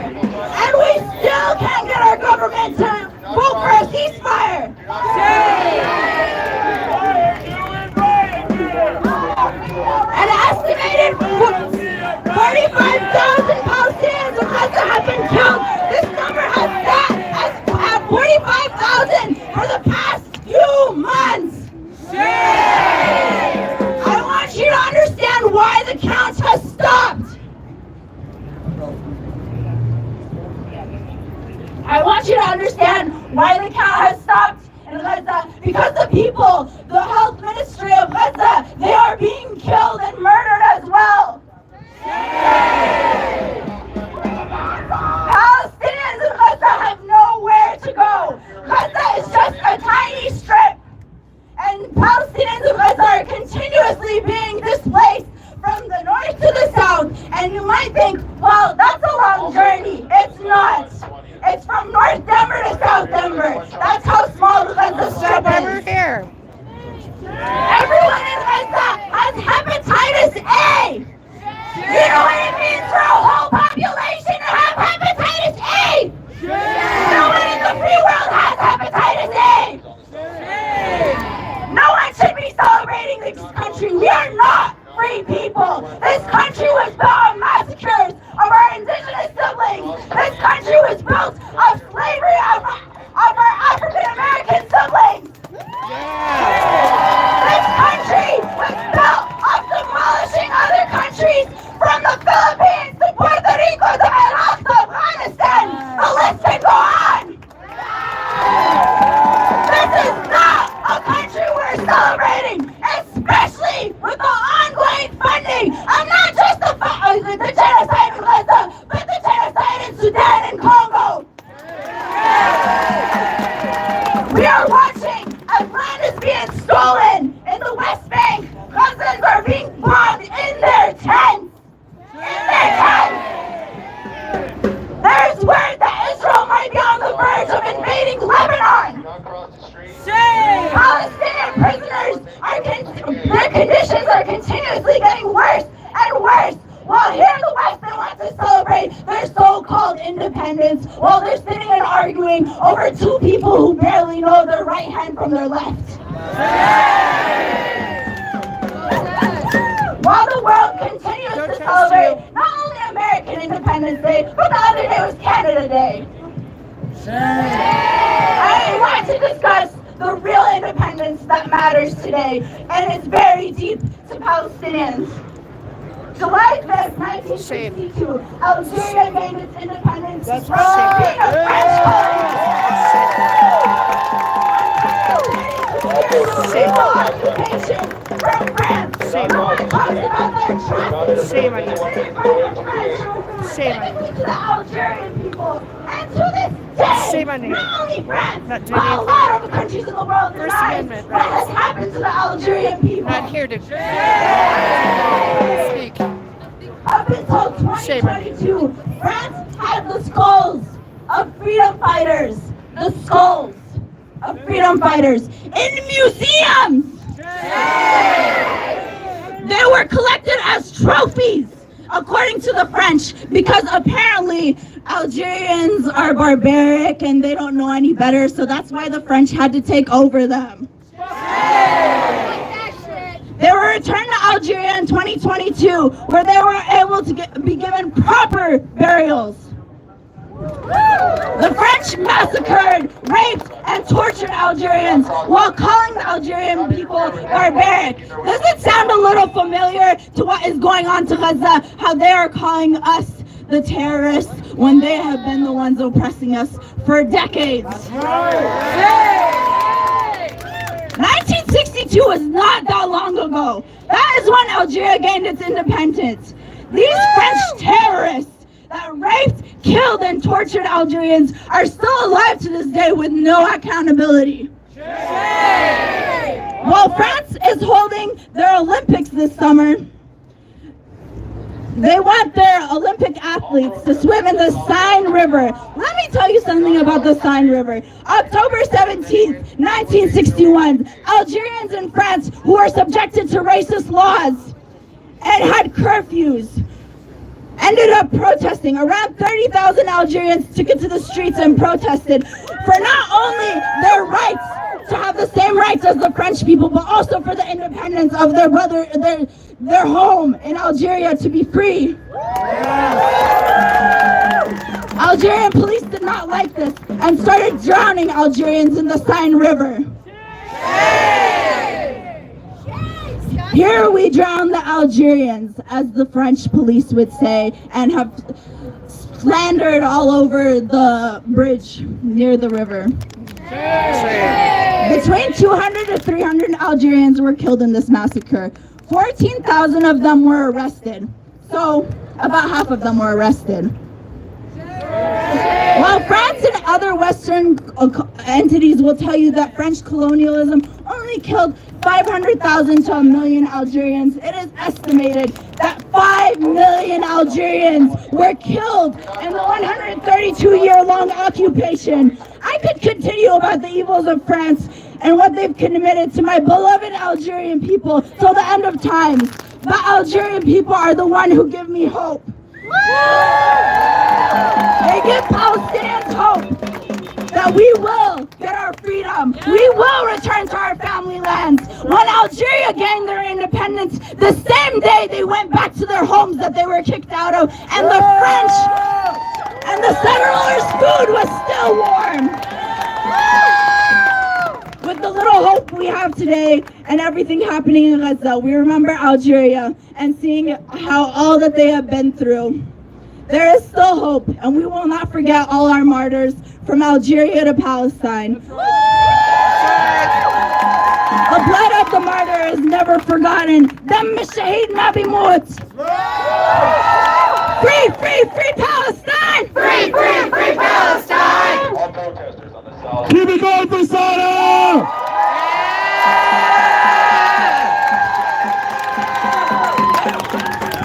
and we still can't get our government to vote for a ceasefire? An estimated 45,000 Palestinians in Gaza have been killed. This number has sat at 45,000 for the past few months. I want you to understand why the count has stopped. I want you to understand why the count has stopped in Gaza. Because the people, the health ministry of Gaza, they are being killed and murdered as well. Palestinians in Gaza have nowhere to go. Gaza is just a tiny strip. And Palestinians in Gaza are continuously being displaced from the north to the south. And you might think, well, that's a long journey. It's not. It's from North Denver to South Denver. That's how small the Gaza strip is. Here. Everyone in Gaza has hepatitis A. You know what it means for a whole population to have hepatitis A? No one in the free world has hepatitis A. No one should be celebrating this country. We are not free people. This country was built on massacres of our indigenous siblings. This country was built of slavery of our African American siblings. This country was built of demolishing other countries, from the Philippines to Puerto Rico to Iraq to Afghanistan. The list can go on. This is not a country we're celebrating, especially with the ongoing funding of not just the genocide in Gaza, but the genocide in Sudan and Congo. We are watching as land is being stolen in the West Bank. Gazans are being bombed in their tents. There's word that Israel might be on the verge of invading Lebanon. Palestinian prisoners, their conditions are continuously getting worse and worse. While here in the West, they want to celebrate their so-called independence, while they're sitting and arguing over two people who barely know their right hand from their left. While the world continues to celebrate not only American Independence Day, but the other day was Canada Day. I want to discuss the real independence that matters today, and it's very deep to Palestinians. July 5th, 1962, Algeria gained its independence from being a French occupation from France. No one talks about their atrocities committed by the French, specifically to the Algerian people. And to this day, not only France, but a lot of the countries in the world deny what has happened to the Algerian people. Not here to speak. Up until 2022, France had the skulls of freedom fighters, the skulls of freedom fighters in museums. They were collected as trophies, according to the French, because apparently Algerians are barbaric and they don't know any better, so that's why the French had to take over them. They were returned to Algeria in 2022, where they were able to be given proper burials. The French massacred, raped, and tortured Algerians while calling the Algerian people barbaric. Does it sound a little familiar to what is going on to Gaza, how they are calling us the terrorists when they have been the ones oppressing us for decades? 1962 was not that long ago. That is when Algeria gained its independence. These French terrorists that raped, killed, and tortured Algerians are still alive to this day with no accountability. While France is holding their Olympics this summer, they want their Olympic athletes to swim in the Seine River. Let me tell you something about the Seine River. October 17th, 1961, Algerians in France who were subjected to racist laws and had curfews ended up protesting. Around 30,000 Algerians took it to the streets and protested for not only their rights to have the same rights as the French people, but also for the independence of their home in Algeria to be free. Algerian police did not like this and started drowning Algerians in the Seine River. Here we drown the Algerians, as the French police would say, and have slandered all over the bridge near the river. Between 200 to 300 Algerians were killed in this massacre. 14,000 of them were arrested. So about half of them were arrested. While France and other Western entities will tell you that French colonialism only killed 500,000 to 1 million Algerians, it is estimated that 5 million Algerians were killed in the 132-year-long occupation. I could continue about the evils of France and what they've committed to my beloved Algerian people till the end of time. But Algerian people are the one who give me hope. They give Palestinians hope that we will get our freedom. We will return to our family lands. When Algeria gained their independence, the same day they went back to their homes that they were kicked out of, and the French and the settlers' food was still warm. With the little hope we have today and everything happening in Gaza, we remember Algeria and seeing how all that they have been through. There is still hope, and we will not forget all our martyrs from Algeria to Palestine. The blood of the martyr is never forgotten. Dam al-Shahid ma bimut. Free, free, free Palestine! Free, free, free Palestine! All protesters on the south. Keep it going for Sada!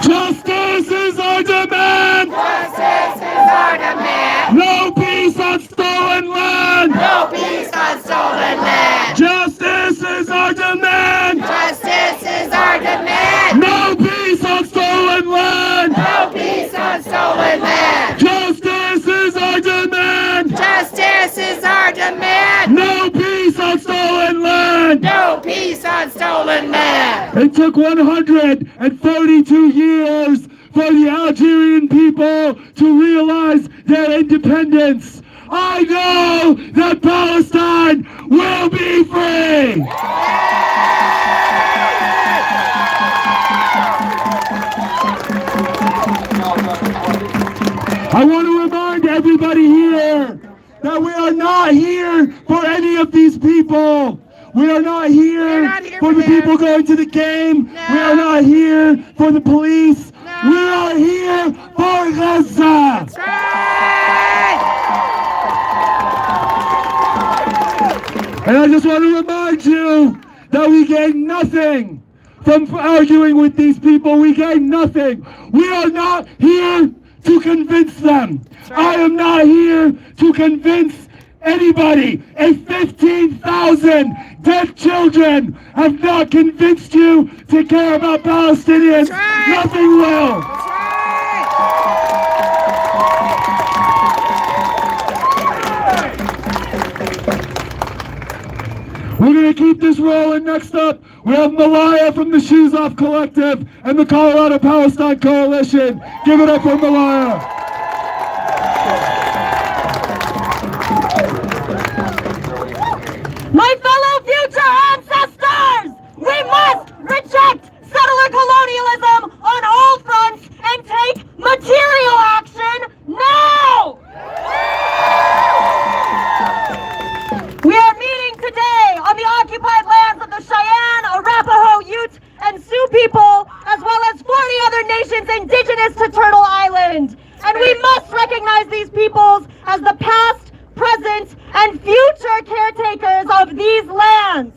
Justice is our demand! Justice is our demand! No peace on stolen land! No peace on stolen land! Justice is our demand! Justice is our demand! No peace on stolen land! No peace on stolen land! Justice is our demand! Justice is our demand! No peace on stolen land! No peace on stolen land! It took 142 years for the Algerian people to realize their independence. I know that Palestine will be free! I want to remind everybody here that we are not here for any of these people. We are not here for the people going to the game. We are not here for the police. We are here for Gaza. And I just want to remind you that we gain nothing from arguing with these people. We gain nothing. We are not here to convince them. I am not here to convince anybody. A 15,000 deaf children have not convinced you to care about Palestinians. Nothing will. We're going to keep this rolling. Next up, we have Malaya from the Shoes Off Collective and the Colorado Palestine Coalition. Give it up for Malaya. My fellow future ancestors, we must reject settler colonialism on all fronts and take material action now! We are meeting today on the occupied lands of the Cheyenne, Arapaho, Ute, and Sioux people, as well as 40 other nations indigenous to Turtle Island. And we must recognize these peoples as the past, present, and future caretakers of these lands.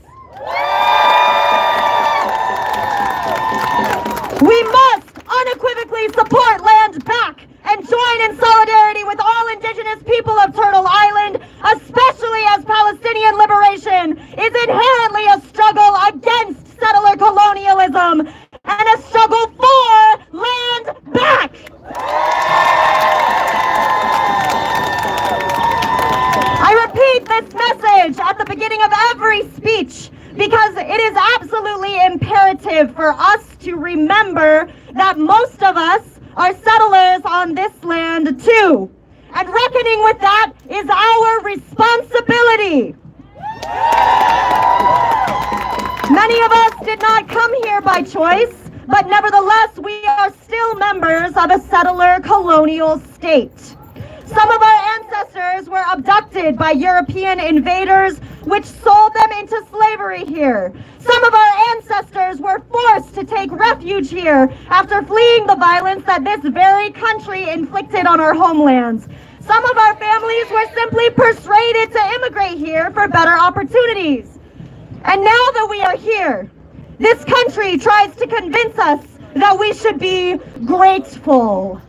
We must unequivocally support Land Back and join in solidarity with all indigenous people of Turtle Island, especially as Palestinian liberation is inherently a struggle against settler colonialism and a struggle for land back. I repeat this message at the beginning of every speech because it is absolutely imperative for us to remember that most of us are settlers on this land too. And reckoning with that is our responsibility. Many of us did not come here by choice, but nevertheless we are still members of a settler colonial state. Some of our ancestors were abducted by European invaders, which sold them into slavery here. Some of our ancestors were forced to take refuge here after fleeing the violence that this very country inflicted on our homelands. Some of our families were simply persuaded to immigrate here for better opportunities. And now that we are here, this country tries to convince us that we should be grateful.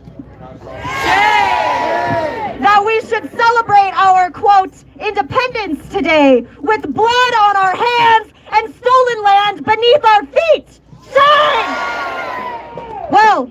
That we should celebrate our, quote, independence today with blood on our hands and stolen land beneath our feet. Shame! Well,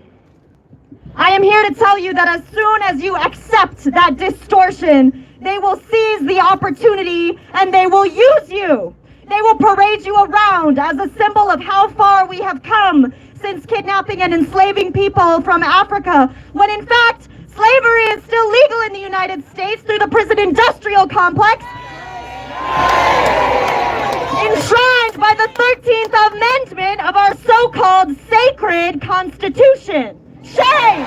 I am here to tell you that as soon as you accept that distortion, they will seize the opportunity and they will use you. They will parade you around as a symbol of how far we have come since kidnapping and enslaving people from Africa, when in fact, slavery is still legal in the United States through the prison industrial complex, enshrined by the 13th Amendment of our so-called sacred Constitution. Shame!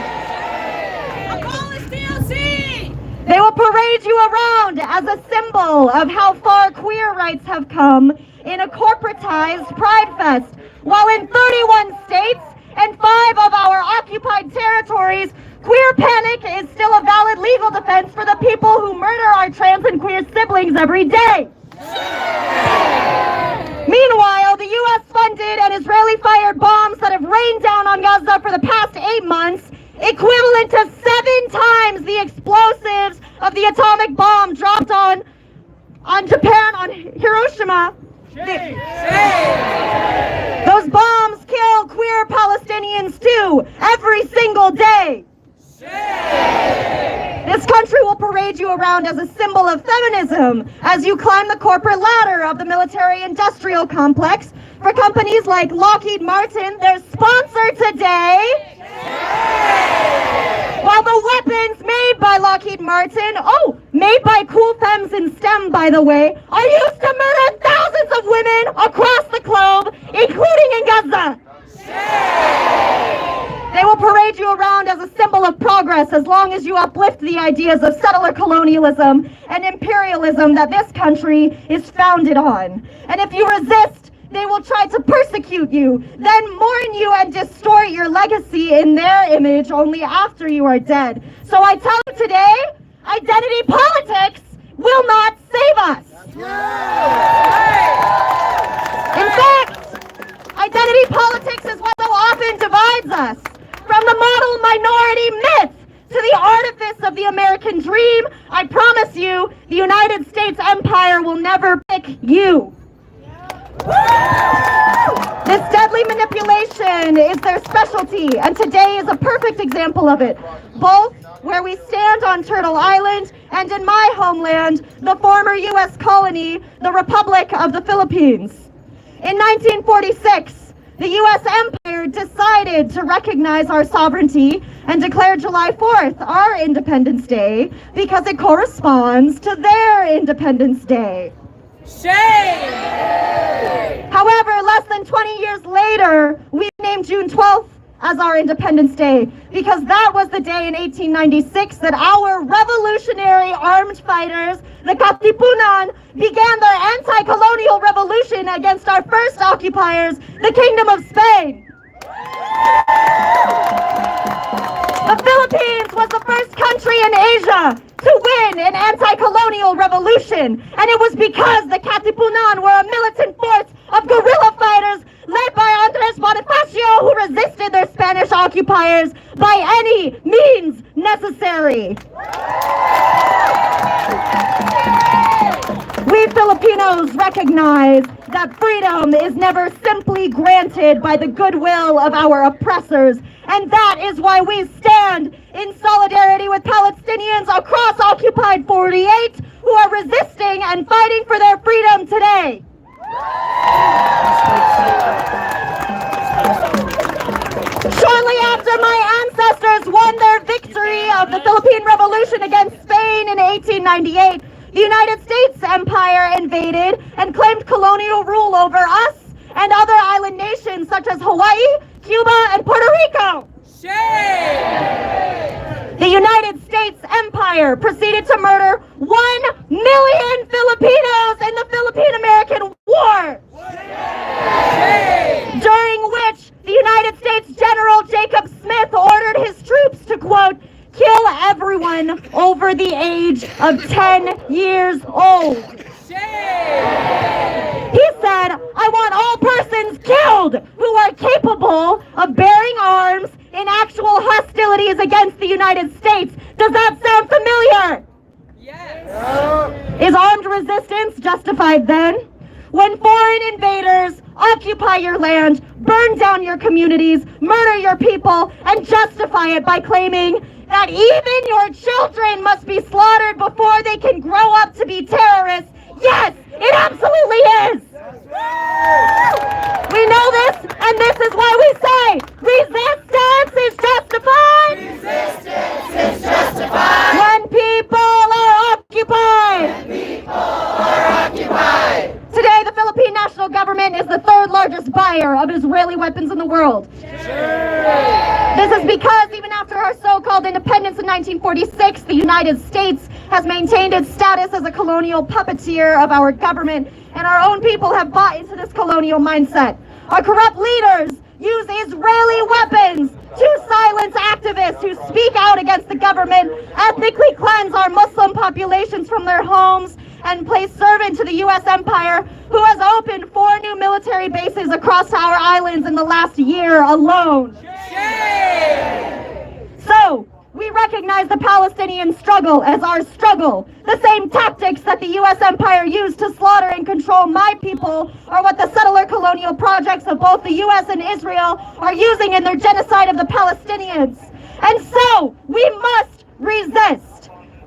Abolish DLC! They will parade you around as a symbol of how far queer rights have come in a corporatized Pride Fest, while in 31 states and 5 of our occupied territories, queer panic is still a valid legal defense for the people who murder our trans and queer siblings every day. Meanwhile, the U.S. funded and Israeli-fired bombs that have rained down on Gaza for the past 8 months, equivalent to 7 times the explosives of the atomic bomb dropped on Japan, on Hiroshima. Those bombs kill queer Palestinians too, every single day. This country will parade you around as a symbol of feminism as you climb the corporate ladder of the military-industrial complex for companies like Lockheed Martin, their sponsor today. While the weapons made by Lockheed Martin, made by cool femmes in STEM, by the way, are used to murder thousands of women across the globe, including in Gaza. They will parade you around as a symbol of progress as long as you uplift the ideas of settler colonialism and imperialism that this country is founded on. And if you resist, they will try to persecute you, then mourn you and distort your legacy in their image only after you are dead. So I tell you today, identity politics will not save us. In fact, identity politics is what so often divides us. From the model minority myth to the artifice of the American United States empire will never pick you. This deadly manipulation is their specialty, and today is a perfect example of it, both where we stand on Turtle Island and in my homeland, the former U.S. colony, the Republic of the Philippines. In 1946, the U.S. empire decided to recognize our sovereignty and declared July 4th our Independence Day because it corresponds to their Independence Day. However, less than 20 years later, we named June 12th as our Independence Day because that was the day in 1896 that our revolutionary armed fighters, the Katipunan, began their anti-colonial revolution against our first occupiers, the Kingdom of Spain. The Philippines was the first country in Asia to win an anti-colonial revolution, and it was because the Katipunan were a militant force of guerrilla fighters led by Andres Bonifacio, who resisted their Spanish occupiers by any means necessary. We Filipinos recognize that freedom is never simply granted by the goodwill of our oppressors, and that is why we stand in solidarity with Palestinians across occupied 48 who are resisting and fighting for their freedom today. Shortly after my ancestors won their victory of the Philippine Revolution against Spain in 1898, the United States Empire invaded and claimed colonial rule over us and other island nations such as Hawaii, Cuba, and Puerto Rico. The United States Empire proceeded to murder 1 million Filipinos in the Philippine-American War, during which the United States General Jacob Smith ordered his troops to, quote, kill everyone over the age of 10 years old. He said, I want all persons killed who are capable of bearing arms in actual hostilities against the United States. Does that sound familiar? Yes. Is armed resistance justified then? When foreign invaders occupy your land, burn down your communities, murder your people, and justify it by claiming that even your children must be slaughtered before they can grow up to be terrorists. Yes, it absolutely is. We know this, and this is why we say resistance is justified. Resistance is justified. When people are occupied. When people are occupied. Today, the Philippine national government is the third largest buyer of Israeli weapons in the world. This is because even after our so-called independence in 1946, the United States has maintained its status as a colonial puppeteer of our government, and our own people have bought into this colonial mindset. Our corrupt leaders use Israeli weapons to silence activists who speak out against the government, ethnically cleanse our Muslim populations from their homes, and play servant to the U.S. empire, who has opened 4 new military bases across our islands in the last year alone. So, we recognize the Palestinian struggle as our struggle. The same tactics that the U.S. empire used to slaughter and control my people are what the settler colonial projects of both the U.S. and Israel are using in their genocide of the Palestinians. And so, we must resist.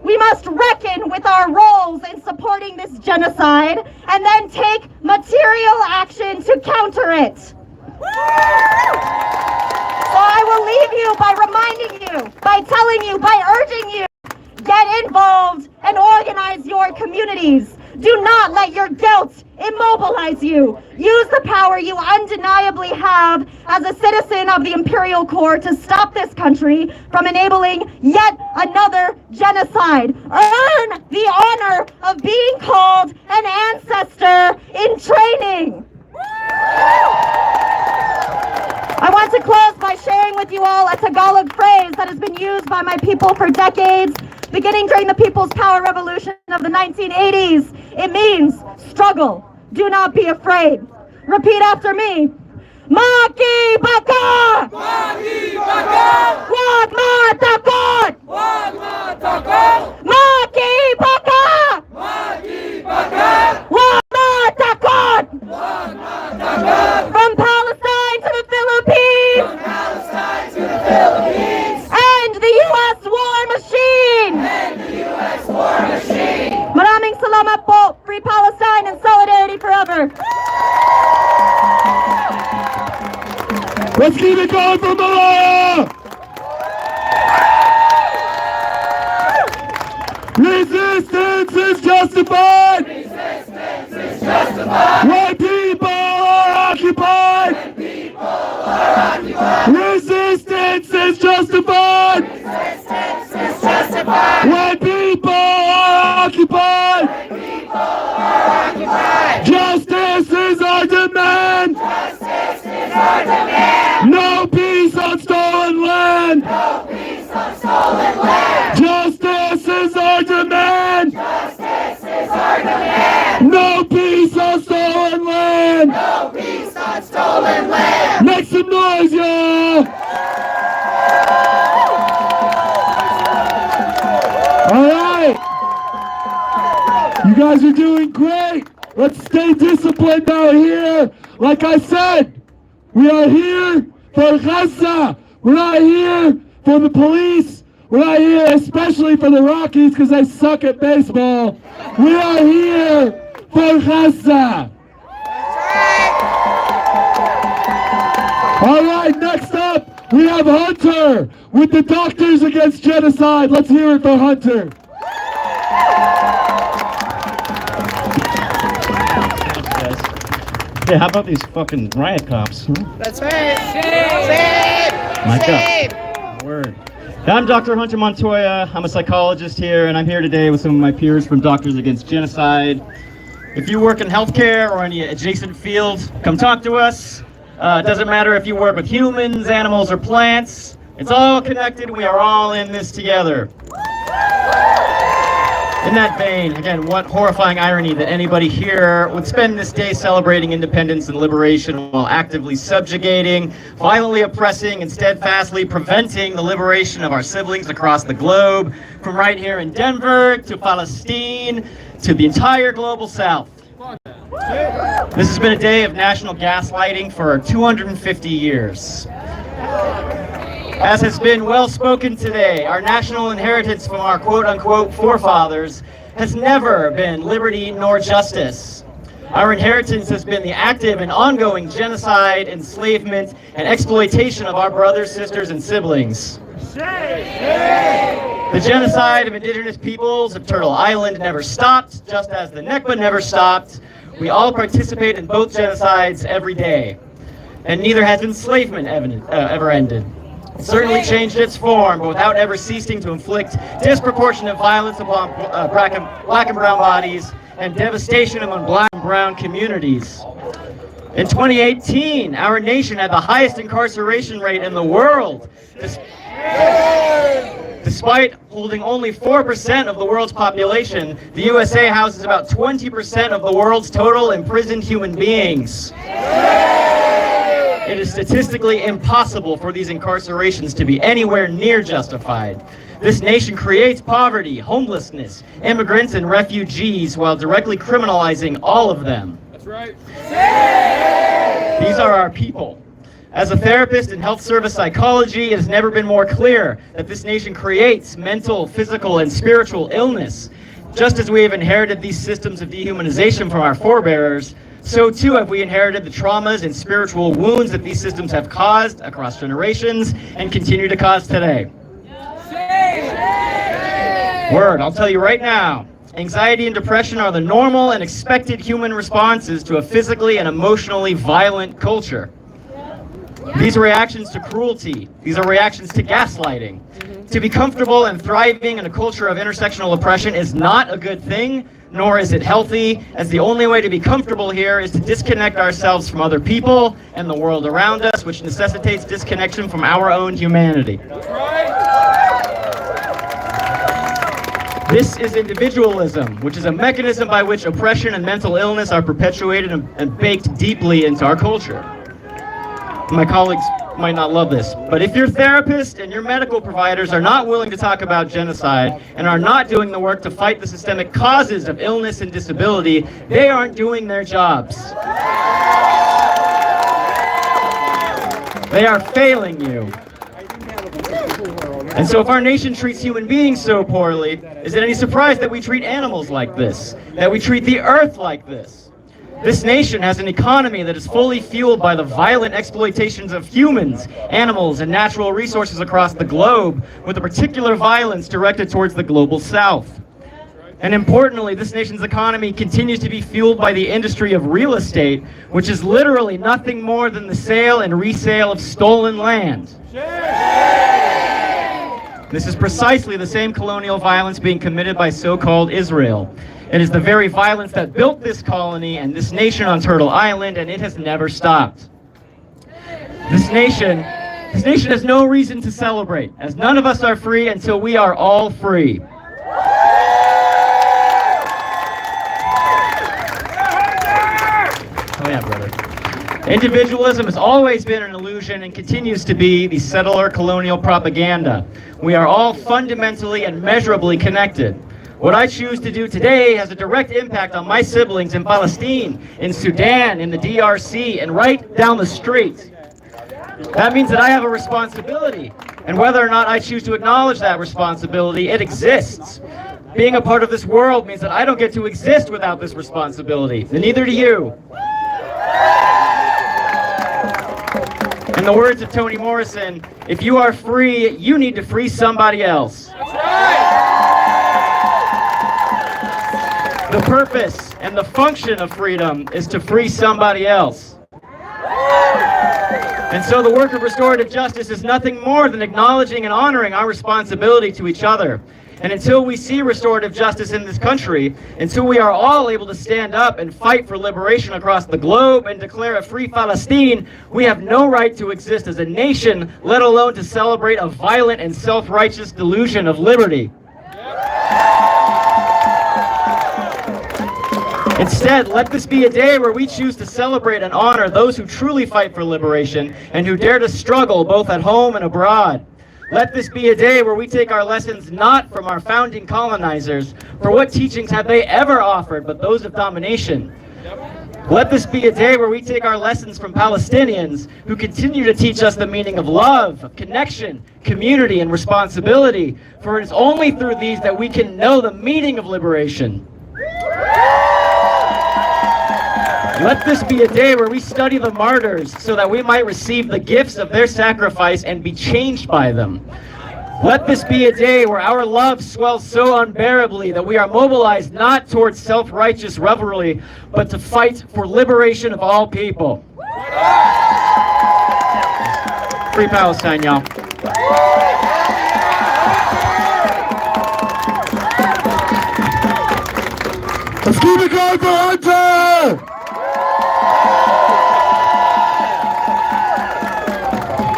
We must reckon with our roles in supporting this genocide and then take material action to counter it. So I will leave you by reminding you, by telling you, by urging you, get involved and organize your communities. Do not let your guilt immobilize you. Use the power you undeniably have as a citizen of the imperial core to stop this country from enabling yet another genocide. Earn the honor of being called an ancestor in training. I want to close by sharing with you all a Tagalog phrase that has been used by my people for decades, beginning during the People's Power Revolution of the 1980s. It means struggle. Do not be afraid. Repeat after me. Makibaka! Makibaka! Huwag matakot! Huwag matakot! Makibaka! Makibaka! Everybody calling for Malaya! Resistance is justified! Resistance is justified! When people are occupied! When people are occupied! Resistance is justified! Resistance is justified! When people are occupied! When people are occupied! Justice is our demand! Justice is our demand! No peace on stolen land! No peace on stolen land! Justice is our demand! Justice is our demand! No peace on stolen land! No peace on stolen land! Make some noise, y'all! All right! You guys are doing great! Let's stay disciplined out here! Like I said, we are here for Gaza! We're not here for the police! We're not here especially for the Rockies because they suck at baseball. We are here for Gaza. All right, next up, we have Hunter with the Doctors Against Genocide. Let's hear it for Hunter. Yeah, how about these fucking riot cops? Huh? That's right. Same. Mic Same. up. Word. I'm Dr. Hunter Montoya. I'm a psychologist here, and I'm here today with some of my peers from Doctors Against Genocide. If you work in healthcare or any adjacent fields, come talk to us. It doesn't matter if you work with humans, animals, or plants. It's all connected. We are all in this together. In that vein, again, what horrifying irony that anybody here would spend this day celebrating independence and liberation while actively subjugating, violently oppressing, and steadfastly preventing the liberation of our siblings across the globe, from right here in Denver to Palestine to the entire global South. This has been a day of national gaslighting for 250 years. As has been well spoken today, our national inheritance from our quote-unquote forefathers has never been liberty nor justice. Our inheritance has been the active and ongoing genocide, enslavement, and exploitation of our brothers, sisters, and siblings. The genocide of indigenous peoples of Turtle Island never stopped, just as the Nakba never stopped. We all participate in both genocides every day, and neither has enslavement ever ended. It certainly changed its form, but without ever ceasing to inflict disproportionate violence upon black and brown bodies and devastation among black and brown communities. In 2018, our nation had the highest incarceration rate in the world, despite holding only 4% of the world's population. The USA houses about 20% of the world's total imprisoned human beings. It is statistically impossible for these incarcerations to be anywhere near justified. This nation creates poverty, homelessness, immigrants, and refugees while directly criminalizing all of them. That's right. These are our people. As a therapist in health service psychology, it has never been more clear that this nation creates mental, physical, and spiritual illness. Just as we have inherited these systems of dehumanization from our forebears, so too have we inherited the traumas and spiritual wounds that these systems have caused across generations and continue to cause today. Word, I'll tell you right now, anxiety and depression are the normal and expected human responses to a physically and emotionally violent culture. These are reactions to cruelty. These are reactions to gaslighting. To be comfortable and thriving in a culture of intersectional oppression is not a good thing, nor is it healthy, as the only way to be comfortable here is to disconnect ourselves from other people and the world around us, which necessitates disconnection from our own humanity. This is individualism, which is a mechanism by which oppression and mental illness are perpetuated and baked deeply into our culture. My colleagues might not love this, but if your therapist and your medical providers are not willing to talk about genocide and are not doing the work to fight the systemic causes of illness and disability, they aren't doing their jobs. They are failing you. And so if our nation treats human beings so poorly, is it any surprise that we treat animals like this? That we treat the earth like this? This nation has an economy that is fully fueled by the violent exploitations of humans, animals, and natural resources across the globe, with a particular violence directed towards the global south. And importantly, this nation's economy continues to be fueled by the industry of real estate, which is literally nothing more than the sale and resale of stolen land. This is precisely the same colonial violence being committed by so-called Israel. It is the very violence that built this colony and this nation on Turtle Island, and it has never stopped. This nation has no reason to celebrate, as none of us are free until we are all free. Oh yeah, brother. Individualism has always been an illusion and continues to be the settler colonial propaganda. We are all fundamentally and measurably connected. What I choose to do today has a direct impact on my siblings in Palestine, in Sudan, in the DRC, and right down the street. That means that I have a responsibility, and whether or not I choose to acknowledge that responsibility, it exists. Being a part of this world means that I don't get to exist without this responsibility, and neither do you. In the words of Toni Morrison, if you are free, you need to free somebody else. The purpose and the function of freedom is to free somebody else. And so the work of restorative justice is nothing more than acknowledging and honoring our responsibility to each other. And until we see restorative justice in this country, until we are all able to stand up and fight for liberation across the globe and declare a free Palestine, we have no right to exist as a nation, let alone to celebrate a violent and self-righteous delusion of liberty. Instead, let this be a day where we choose to celebrate and honor those who truly fight for liberation and who dare to struggle both at home and abroad. Let this be a day where we take our lessons not from our founding colonizers, for what teachings have they ever offered but those of domination? Let this be a day where we take our lessons from Palestinians who continue to teach us the meaning of love, of connection, community, and responsibility, for it is only through these that we can know the meaning of liberation. Let this be a day where we study the martyrs so that we might receive the gifts of their sacrifice and be changed by them. Let this be a day where our love swells so unbearably that we are mobilized not towards self-righteous revelry, but to fight for liberation of all people. Free Palestine, y'all. Let's keep it going for Hunter!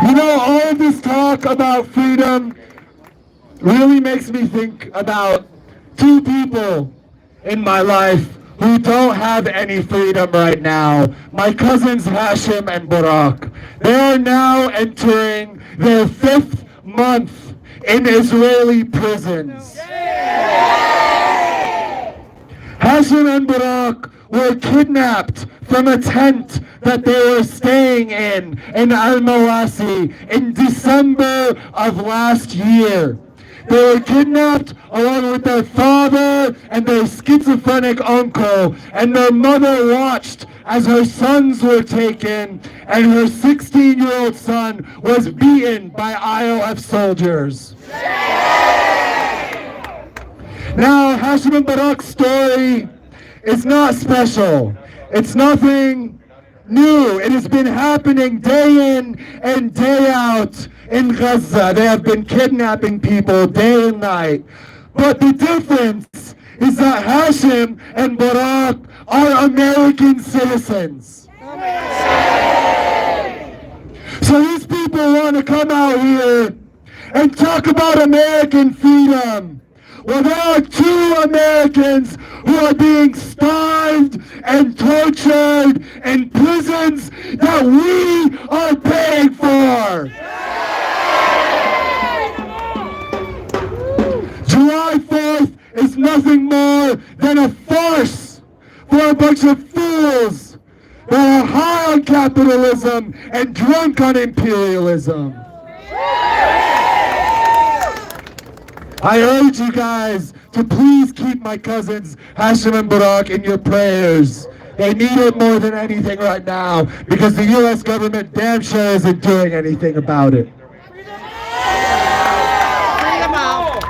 You know, all of this talk about freedom really makes me think about two people in my life who don't have any freedom right now. My cousins Hashim and Barak. They are now entering their 5th month in Israeli prisons. Hashim and Barak were kidnapped from a tent that they were staying in Al-Mawasi in December of last year. They were kidnapped along with their father and their schizophrenic uncle, and their mother watched as her sons were taken and her 16-year-old son was beaten by IOF soldiers. Now, Hashim and Barak's story is not special. It's nothing new. It has been happening day in and day out in Gaza. They have been kidnapping people day and night. But the difference is that Hashim and Barak are American citizens. So these people want to come out here and talk about American freedom. Well, there are 2 Americans who are being starved and tortured in prisons that we are paying for. July 4th is nothing more than a farce for a bunch of fools that are high on capitalism and drunk on imperialism. I urge you guys to please keep my cousins Hashim and Barak in your prayers. They need it more than anything right now because the U.S. government damn sure isn't doing anything about it. Free them all.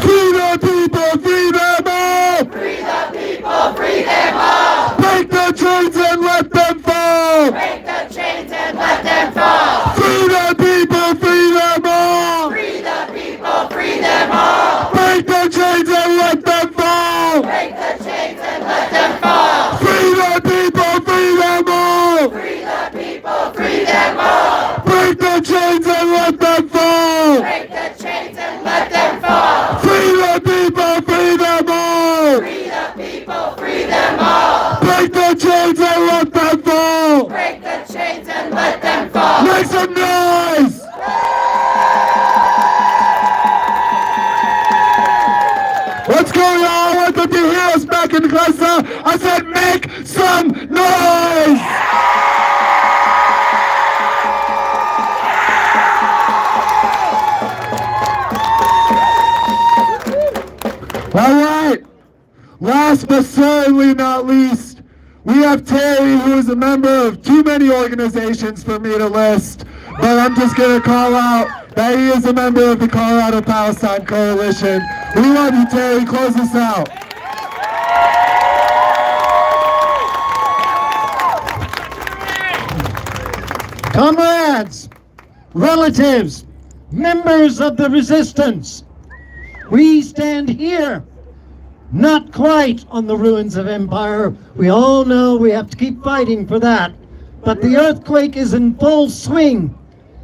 Free the people, free them all! Free the people, free them all! Break the chains and let them fall! Break the chains and let them fall! Free the people, free them all! Free the people, free them all! Break the chains and let them fall! Break the chains and let them fall! Free the people, free them all! Free the people, free them all! Break the chains and let them fall! Break the chains and let them fall! Free the people, free them all! Free the people, free them all! Break the chains and let them fall! Break the chains and let them fall! Make some noise! What's going on? Welcome to Heroes back in Gaza. I said make some noise! All right. Last but certainly not least, we have Terry, who is a member of too many organizations for me to list, but I'm just going to call out that he is a member of the Colorado Palestine Coalition. We love you, Terry. Close us out. Comrades, relatives, members of the resistance, we stand here, not quite on the ruins of empire. We all know we have to keep fighting for that. But the earthquake is in full swing.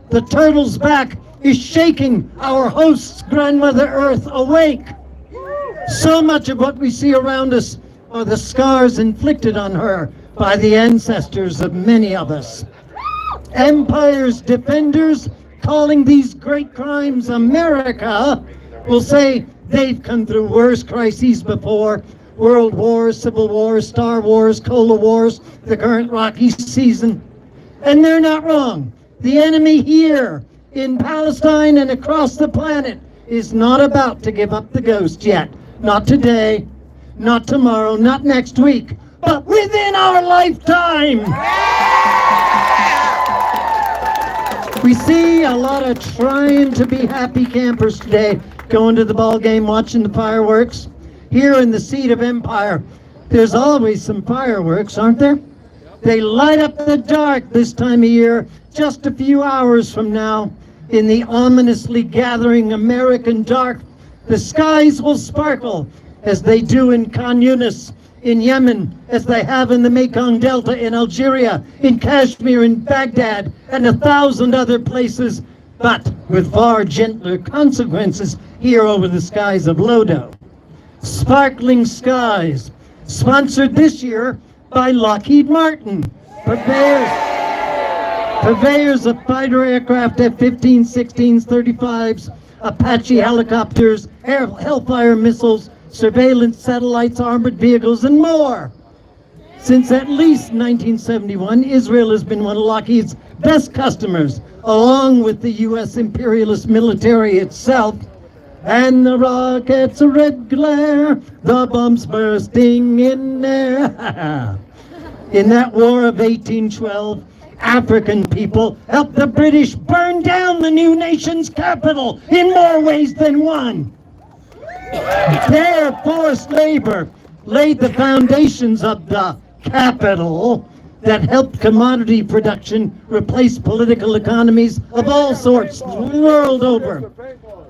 The turtle's back is shaking our host's grandmother Earth awake. So much of what we see around us are the scars inflicted on her by the ancestors of many of us. Empire's defenders, calling these great crimes America, will say they've come through worse crises before. World Wars, Civil Wars, Star Wars, Cola Wars, the current Rocky season. And they're not wrong. The enemy here in Palestine and across the planet is not about to give up the ghost yet. Not today, not tomorrow, not next week, but within our lifetime. We see a lot of trying to be happy campers today, going to the ball game, watching the fireworks. Here in the seat of empire, there's always some fireworks, aren't there? They light up the dark this time of year, just a few hours from now. In the ominously gathering American dark, the skies will sparkle as they do in Khan Yunis, in Yemen, as they have in the Mekong Delta, in Algeria, in Kashmir, in Baghdad, and 1,000 other places, but with far gentler consequences here over the skies of Lodo. Sparkling Skies, sponsored this year by Lockheed Martin, purveyors of fighter aircraft, F-15s, 16s, 35s, Apache helicopters, Hellfire missiles, surveillance satellites, armored vehicles, and more. Since at least 1971, Israel has been one of Lockheed's best customers, along with the U.S. imperialist military itself. And the rockets' red glare, the bombs bursting in air. In that war of 1812, African people helped the British burn down the new nation's capital in more ways than one. Their forced labor laid the foundations of the capital that helped commodity production replace political economies of all sorts the world over.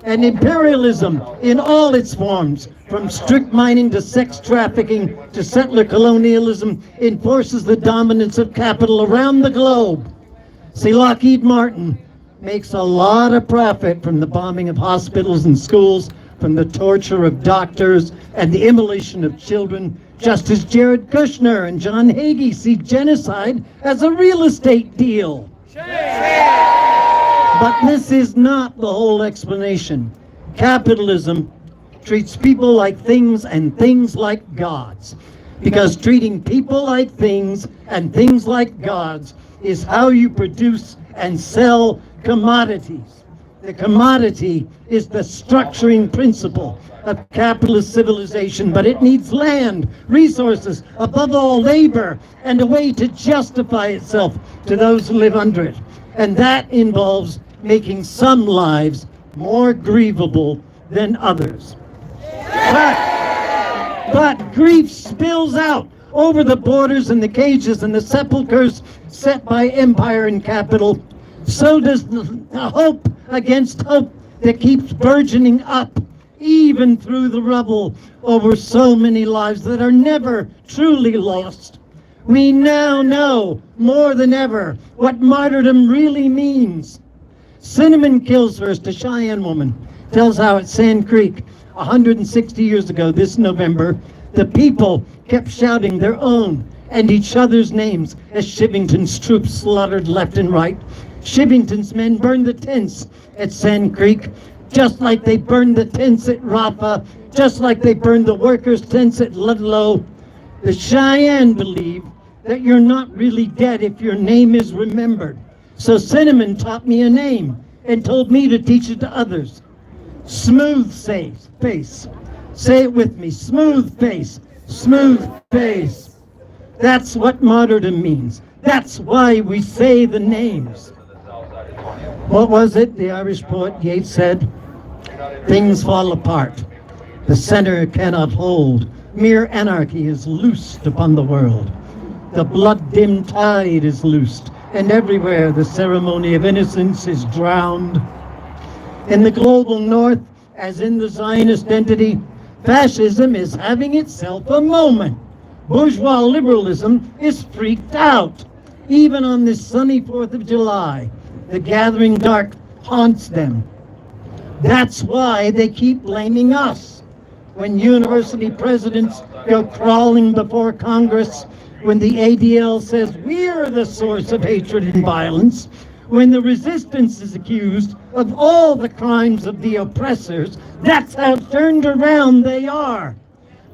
And imperialism in all its forms, from strict mining to sex trafficking to settler colonialism, enforces the dominance of capital around the globe. See, Lockheed Martin makes a lot of profit from the bombing of hospitals and schools, from the torture of doctors and the immolation of children, just as Jared Kushner and John Hagee see genocide as a real estate deal. But this is not the whole explanation. Capitalism treats people like things and things like gods. Because treating people like things and things like gods is how you produce and sell commodities. The commodity is the structuring principle of capitalist civilization, but it needs land, resources, above all labor, and a way to justify itself to those who live under it. And that involves making some lives more grievable than others. But grief spills out over the borders and the cages and the sepulchres set by empire and capital. So does the hope against hope that keeps burgeoning up, even through the rubble, over so many lives that are never truly lost. We now know more than ever what martyrdom really means. Cinnamon Killshurst, a Cheyenne woman, tells how at Sand Creek, 160 years ago this November, the people kept shouting their own and each other's names as Shivington's troops slaughtered left and right. Shivington's men burned the tents at Sand Creek, just like they burned the tents at Rafa, just like they burned the workers' tents at Ludlow. The Cheyenne believe that you're not really dead if your name is remembered. So Cinnamon taught me a name and told me to teach it to others. Smooth face. Say it with me. Smooth face. Smooth face. That's what martyrdom means. That's why we say the names. What was it the Irish poet Yeats said? Things fall apart. The center cannot hold. Mere anarchy is loosed upon the world. The blood-dimmed tide is loosed, and everywhere the ceremony of innocence is drowned. In the global north, as in the Zionist entity, fascism is having itself a moment. Bourgeois liberalism is freaked out. Even on this sunny 4th of July, the gathering dark haunts them. That's why they keep blaming us. When university presidents go crawling before Congress, when the ADL says we're the source of hatred and violence, when the resistance is accused of all the crimes of the oppressors, that's how turned around they are.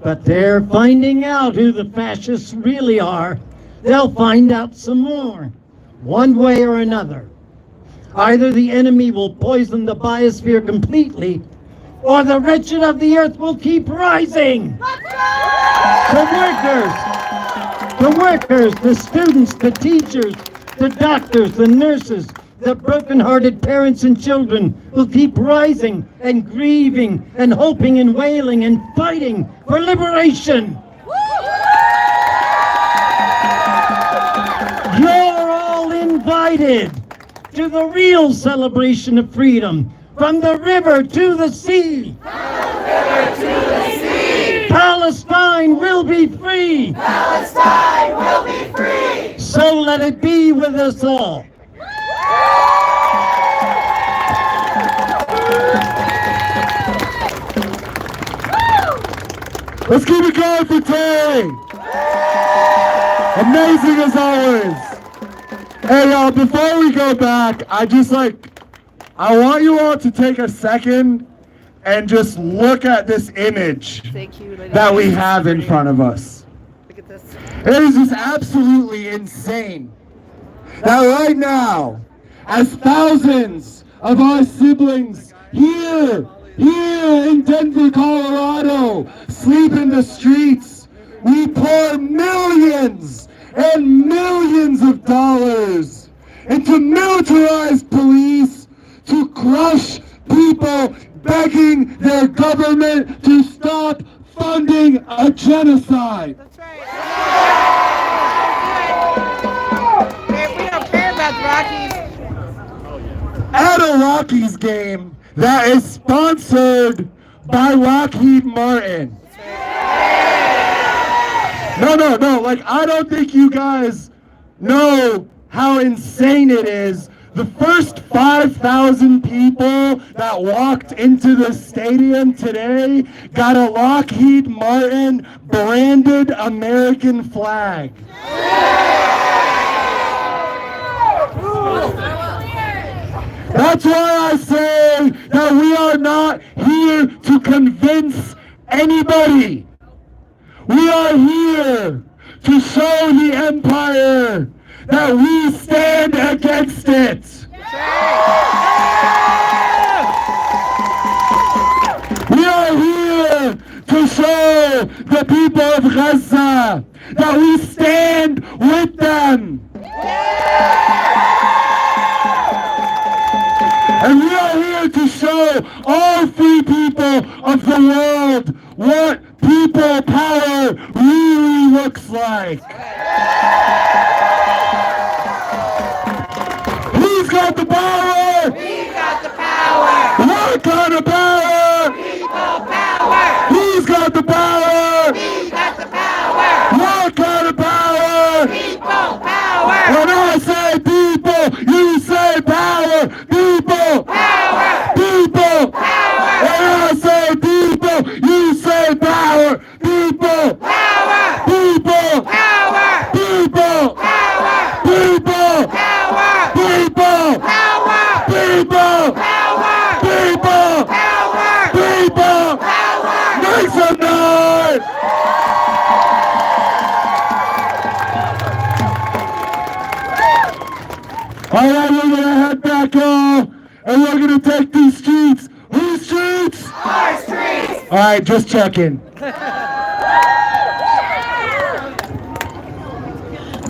But they're finding out who the fascists really are. They'll find out some more, one way or another. Either the enemy will poison the biosphere completely, or the wretched of the earth will keep rising. The workers, the students, the teachers, the doctors, the nurses, the broken-hearted parents and children will keep rising and grieving and hoping and wailing and fighting for liberation. You're all invited to the real celebration of freedom, from the river to the sea. Palestine will be free. Palestine will be free. So let it be with us all. Let's keep it going for Terry. Amazing as always. Hey, y'all, before we go back, I want you all to take a second and just look at this image that we have in front of us. Look at this. It is just absolutely insane that right now, as thousands of our siblings here in Denver, Colorado, sleep in the streets, we pour millions and millions of dollars into militarized police to crush people begging their government to stop funding a genocide. That's right. We don't care about the Rockies. At a Rockies game that is sponsored by Lockheed Martin. No, I don't think you guys know how insane it is. The first 5,000 people that walked into the stadium today got a Lockheed Martin branded American flag. That's why I say that we are not here to convince anybody. We are here to show the empire that we stand against it. the people of Gaza, that we stand with them. And we are here to show all free people of the world what people power really looks like. Who's got the power? We got the power. What kind of power? People power. Who's got the power? We got the power. What kind of power? People power. When I say people, you say power. People. Power. People. Power. When I say people, you say power. People. Power. People. Power. People. Power. People. Power. People. Power. People. Power. People. Power. People. Power. Make some noise. All right, we're gonna head back home, and we're gonna take these streets. Whose streets? Our streets. All right, just checking.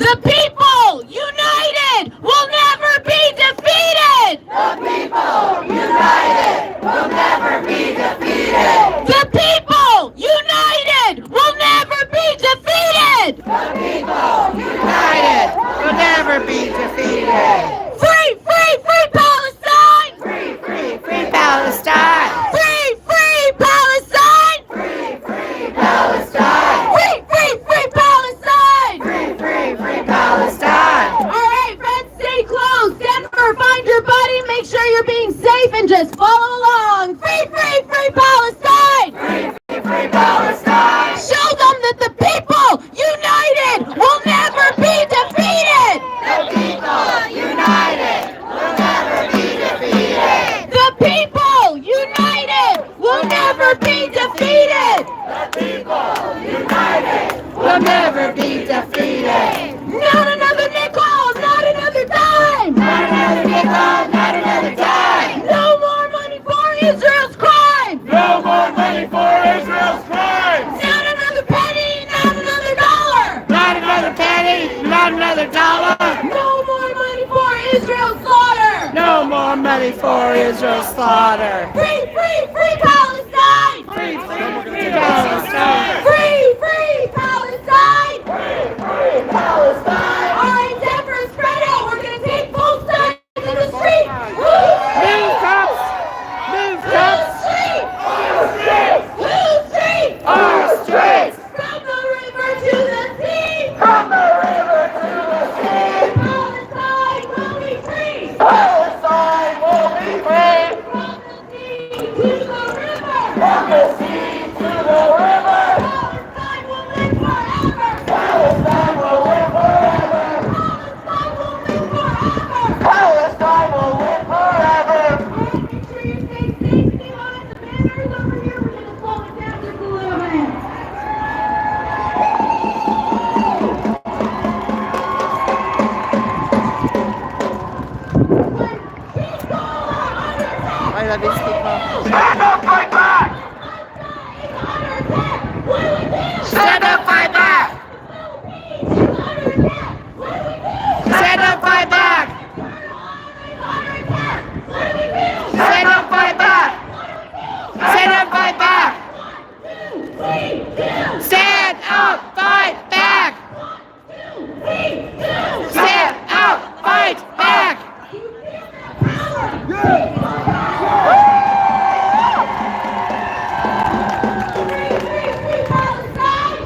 The people united will never be defeated. The people united will never be defeated. The people united will never be defeated. The people United will never be defeated. Free, free, free Palestine! Free, free, free Palestine. Free, free Palestine! Free, free Palestine. Free, free, free Palestine! Free, free, free Palestine. All right, Red City closed. Denver, find your buddy. Make sure you're being safe and just follow along. Free, free, free Palestine! Free, free, free Palestine. Show them that the people united will never be defeated. The people united will never be defeated. The people united will never be defeated. The people united will never be defeated. Not another nickel, not another dime. Not another nickel, not another dime. No more money for Israel's crime. No more money for Israel's crimes! Not another penny, not another dollar. Not another penny, not another dollar. No more money for Israel's slaughter. No more money for Israel's slaughter. Free, free, free Palestine. Free, free, free Palestine. Free, free Palestine. Free, free Palestine. All right, Denver, spread out. We're gonna take both sides of the street. Move, cops! Move, Whose cops! street? Whose street? Our streets! From the river to the sea. From the river to the sea. Palestine will be free. Palestine will be free. From the sea to the river. From the sea to the river. Palestine will live forever. Palestine will live forever. Palestine will live forever. Palestine will live forever. Make sure you stay safe behind the banners over here. We're gonna slow it down just a little bit. I love these people. Stand up, fight back! Stand up, fight back! Stand up, fight back! Stand up, fight back! Stand up, fight back! Stand up, fight back! Stand up, fight back!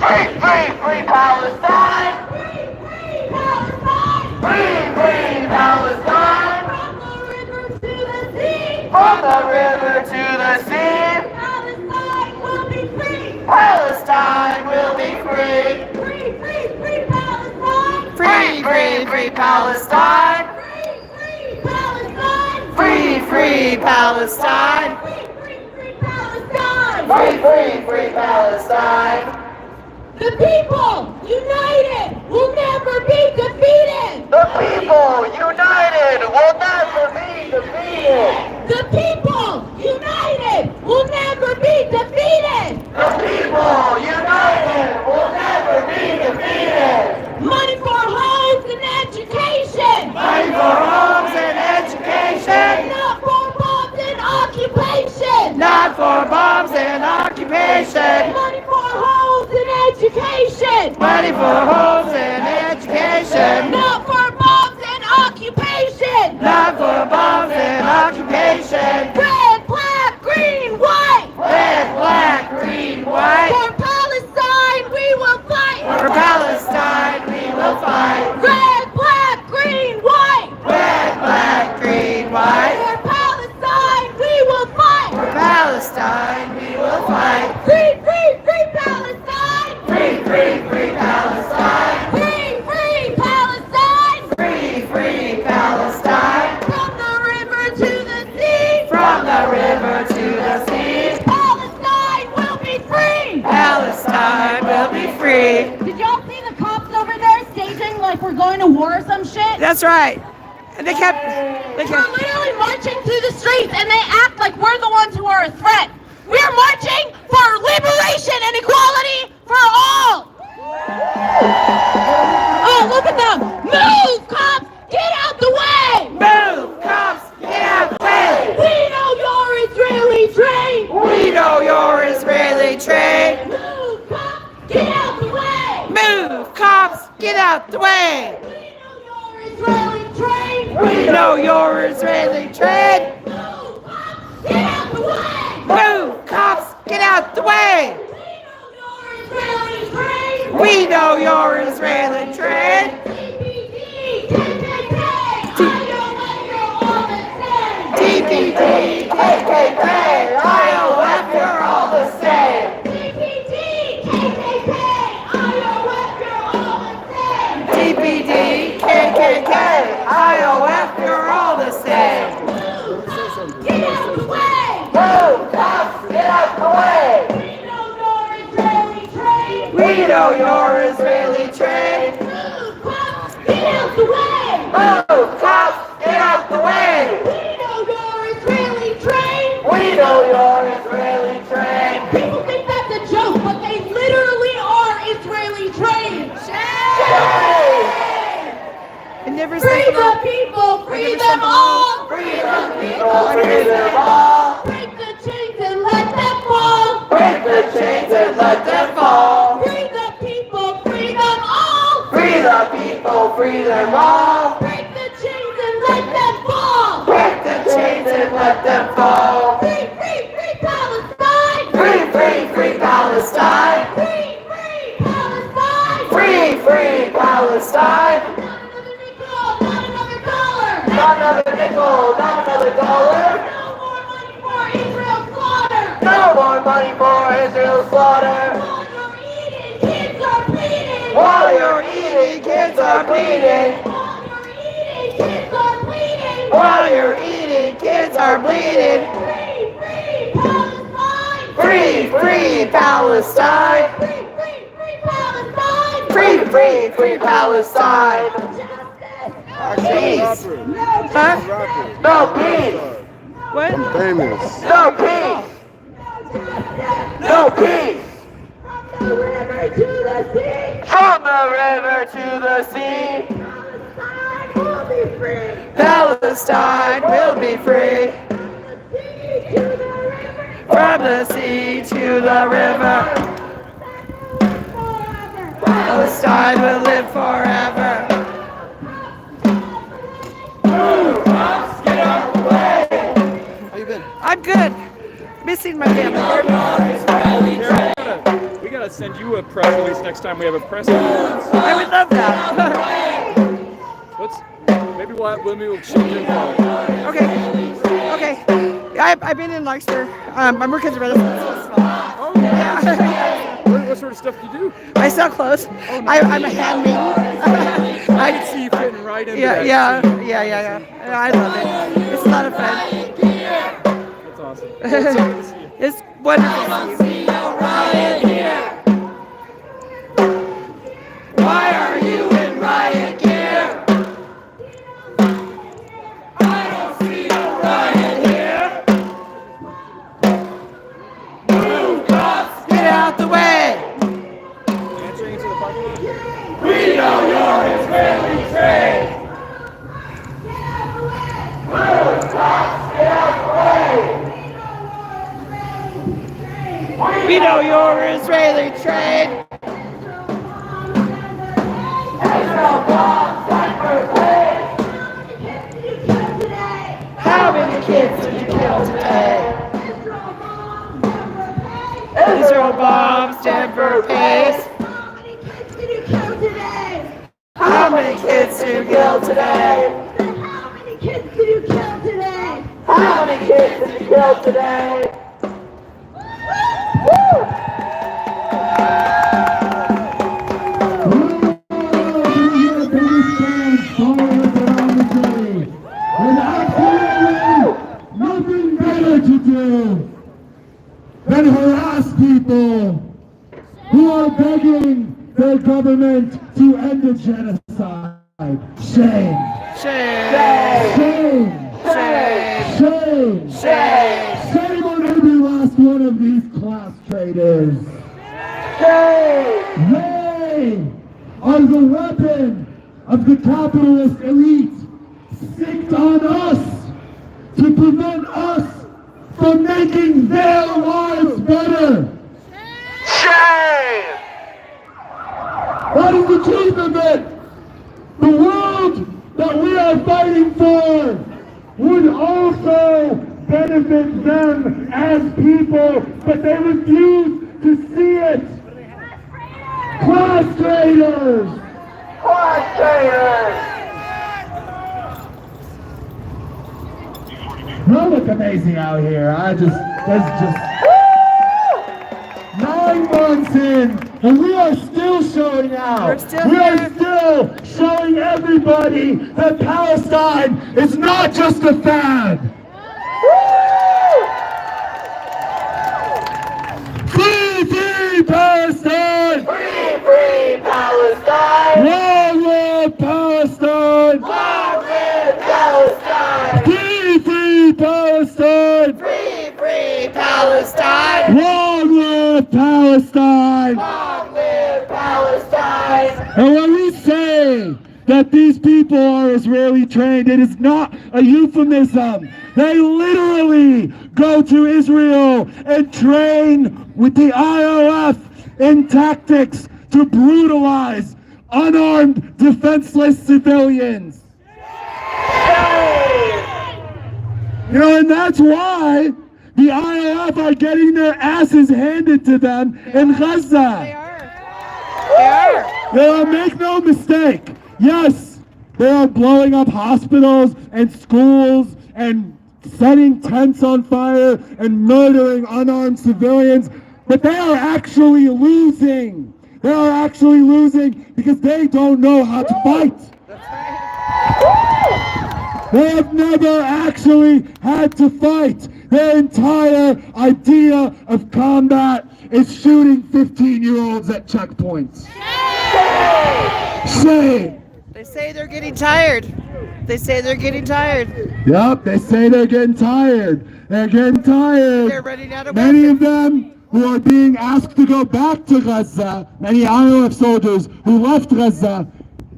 Free, free, free Palestine! Free, free Palestine! From the river to the sea! From the river to the sea, Palestine will be free! Palestine will be free. Free, free, free Palestine! Free, free, free Palestine. Free, free Palestine! Free, free, free Palestine. Free, free, free Palestine! Free, free, free Palestine. The people united will never be defeated! The people united will never be defeated. The people united will never be defeated! The people united occupation. Money for homes and education. Money for homes and education. Not for bombs and occupation. Not for bombs and occupation. Red, black, green, white. Red, black, green, white. For Palestine, we will fight. For Palestine, we will fight. Red, black, green, white. Red, black, green, white. For Palestine, we will fight. For Palestine, we will fight. Free, free, free Palestine. Free, free, free Palestine. Free, free Palestine. Free, free Palestine. From the river to the sea. From the river to the sea. Palestine will be free. Palestine will be free. Did y'all see the cops over there staging like we're going to war or some shit? That's right. And they kept. We're literally marching through the streets and they act like we're the ones who are a threat. We're marching for liberation and equality for all. Oh, look at them. Move, cops. Get out the way. Move, cops. Get out the way. We know you're Israeli trained. We know you're Israeli trained. Move, cops. Get out the way. Move, cops. Get out the way. Israeli trained. We know you're Israeli trained. Move, cops. Get out the way. Move, cops. Get out the way. Israeli trained. We know you're Israeli trained. TPD, KKK, IOF, you're all the same. TPD, KKK, IOF, you're all the same. TPD, KKK, IOF, you're all the same. Get out the way. Move, cops. Get out the way. We know you're Israeli trained. We know you're Israeli trained. Move, cops. Get out the way. Move, cops. Get out the way. We know you're Israeli trained. We know you're Israeli trained. People think that's a joke, but they literally are Israeli trained. And never Free the people, free them all. Free the people, free them all. Break the chains and let them fall. Break the chains and let them fall. Free the people, free them all. Free the people, free them all. Break the chains and let them fall. Break the chains and let them fall. Free, free, free Palestine. Free, free, free Palestine. Free, free Palestine. Free, free Palestine. Not another dollar. Not another nickel, not another dollar. No more money for Israel's slaughter. No more money for Israel's slaughter. While you're eating, kids are bleeding. While you're eating, kids are bleeding. While you're eating, kids are bleeding. While you're eating, kids are bleeding. Free, free Palestine. Free, free, free Palestine. Free, free, free Palestine. Peace. Huh? No peace. What? Famous. No peace. No peace. From the river to the sea. From the river to the sea. Palestine will be free. From the sea to the river. Palestine will live forever. How you been? I'm good. Missing my family. We gotta send you a press release next time we have a press conference. I would love that. Maybe we'll change it. Okay. I've been in Leicester. I'm working at the Renaissance Festival. Oh, yeah. What sort of stuff do you do? I sell clothes. I'm a handmaid. I can see you fitting right into that. Yeah. I love it. It's a lot of fun. That's awesome. Well, it's so good to see you. It's wonderful to see you. Why are you in riot gear? I don't see no riot here. Move, cops, Get out the way. Answering to the parking. we know you're Israeli trained. Move, cops, get out the way. We We know you're Israeli trained. How many kids did you kill today? Israel bombs Denver Pace. How many kids did you kill today? How many kids did you kill today? How many kids did you kill today? And absolutely nothing better to do than harass people who are begging their government to end a genocide. Shame. Shame. Shame. Shame. Shame. Shame. Shame on every last one of these class traitors. Shame. They are the weapon of the capitalist elite sicked on us to prevent us from making their lives better. Shame. That is the truth of it. The world that we are fighting for would also benefit them as people, but they refuse to see it. Class traitors! Class traitors. You look amazing out here. That's just 9 months in, and we are still showing out. We're still we are here. still showing everybody that Palestine is not just a fad. Free, free Palestine! Free, free Palestine. Long live Palestine! Long live Palestine. Free, free Palestine! Free, free Palestine. Long live Palestine! Long live Palestine. And when we say that these people are Israeli trained, it is not a euphemism. They literally go to Israel and train with the IOF in tactics to brutalize unarmed, defenseless civilians. You know, and that's why the IOF are getting their asses handed to them in Gaza. Make no mistake. Yes, they are blowing up hospitals and schools and setting tents on fire and murdering unarmed civilians, but they are actually losing. They are actually losing because they don't know how to fight. They have never actually had to fight. Their entire idea of combat is shooting 15-year-olds at checkpoints. Shame. They say they're getting tired. They say they're getting tired. Yep, they say they're getting tired. They're getting tired. They're running out of Many weapons. of them who are being asked to go back to Gaza, many IOF soldiers who left Gaza,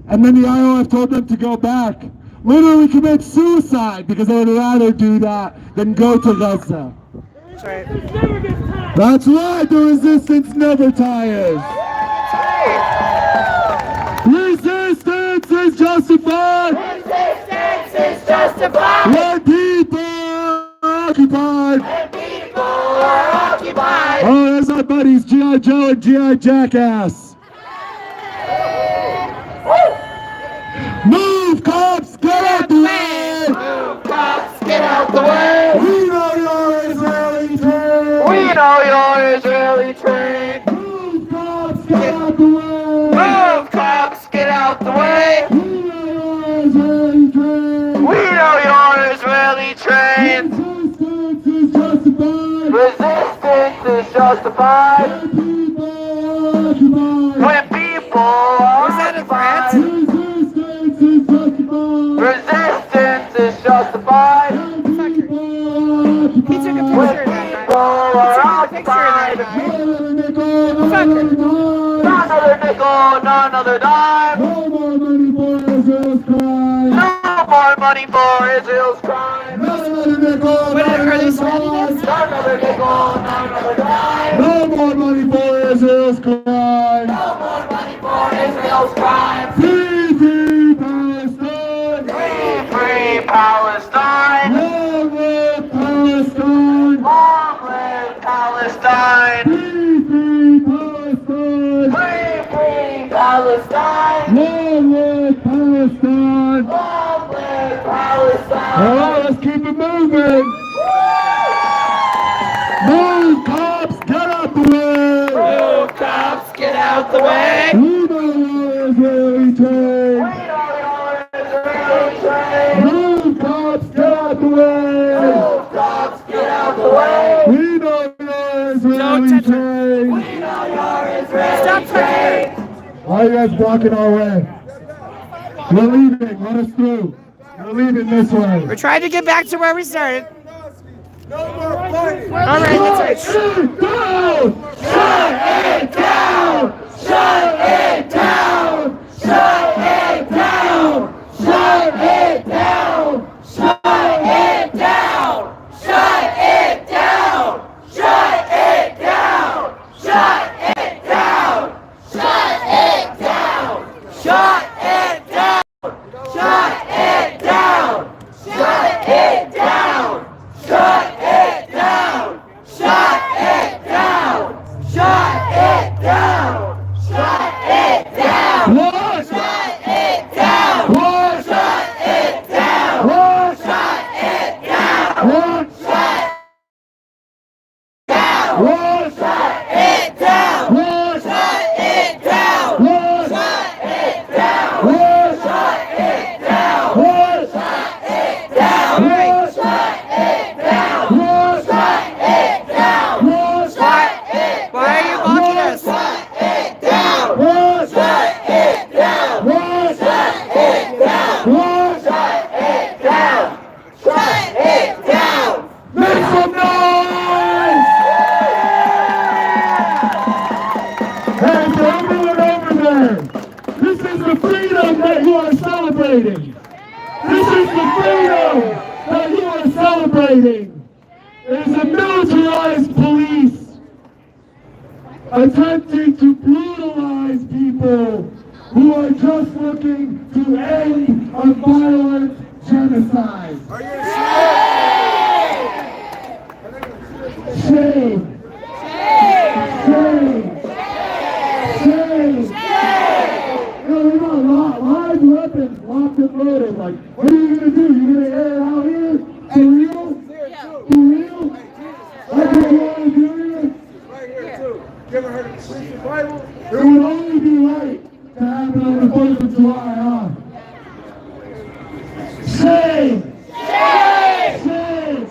and then the IOF told them to go back, literally commit suicide because they would rather do that than go to Gaza. That's right. That's right, the resistance never tires. Resistance is justified Resistance is justified. when people are occupied. When people are occupied. Oh, there's our buddies G.I. Joe and G.I. Jackass. Move, cops, get out the way! Move, cops, get out the way. We know you're Israeli trained! We know you're Israeli trained. Move, cops, get out the way! Move, cops, get out the way. We know you're Israeli trained! We know you're Israeli trained. Resistance is justified! Resistance is justified. When people are occupied! When people are occupied. Resistance is justified! Resistance is justified. When people are occupied! He took a picture of that guy. Another nickel, Not another nickel, not another dime. no more money for Israel's crime! No more money for Israel's crime. Not another nickel, not another dime. Not another nickel, not another dime. No more money for Israel's crime. No more money for Israel's crime. Free, free Palestine. Free Palestine. Long live Palestine. Long live Palestine. Free, free Palestine. Free Palestine. Long live Palestine. Long live Palestine. All right, let's keep it moving. Move, cops, get out the way. Move, cops, get out the way. We know you're Israeli train. Move, cops, get out the way. Move, cops, get out the way. We know you're Don't Israeli touch her. train. We know you're Israeli. Stop touching. Why are you guys blocking our way? We're leaving. Let us through. We're leaving this way. We're trying to get back to where we started. All right, that's Shut right. it down! Shut it down! Shut it down! Shut it down! Shut it down! Shut it down! Shut it down! Shut it down! Shut it down! Shut it down! Shut it down! Shut it down! Shut it down! Shut it down! Shut it down! Shut it down! Shut it down! What? Shut it down! What? Shut it down! What? Shut it down! What? Shut down! What? Shut it down! What? Shut it down! What? Shut it down! What? Shut it down! What? Shut it down! What? Shut it down! What? Shut it down! What? Shut it Why are you blocking us? Shut it down! What? Shut it down! What? Shut it down! What? Shut it down! Shut it down! Make some noise! Hey, for everyone over there, this is the freedom that you are celebrating. This is the freedom that you are celebrating. It is a militarized police attempting to brutalize people who are just looking to end a violent genocide. Shame! Shame! Shame! You know, we got live weapons locked and loaded. Like, what are you gonna do? You gonna air it out here? For real? For real? That's what you wanna do here? Right here too. You ever heard of the Bible? It would only be right to happen on the 4th of July, huh? Shame! Shame! Shame!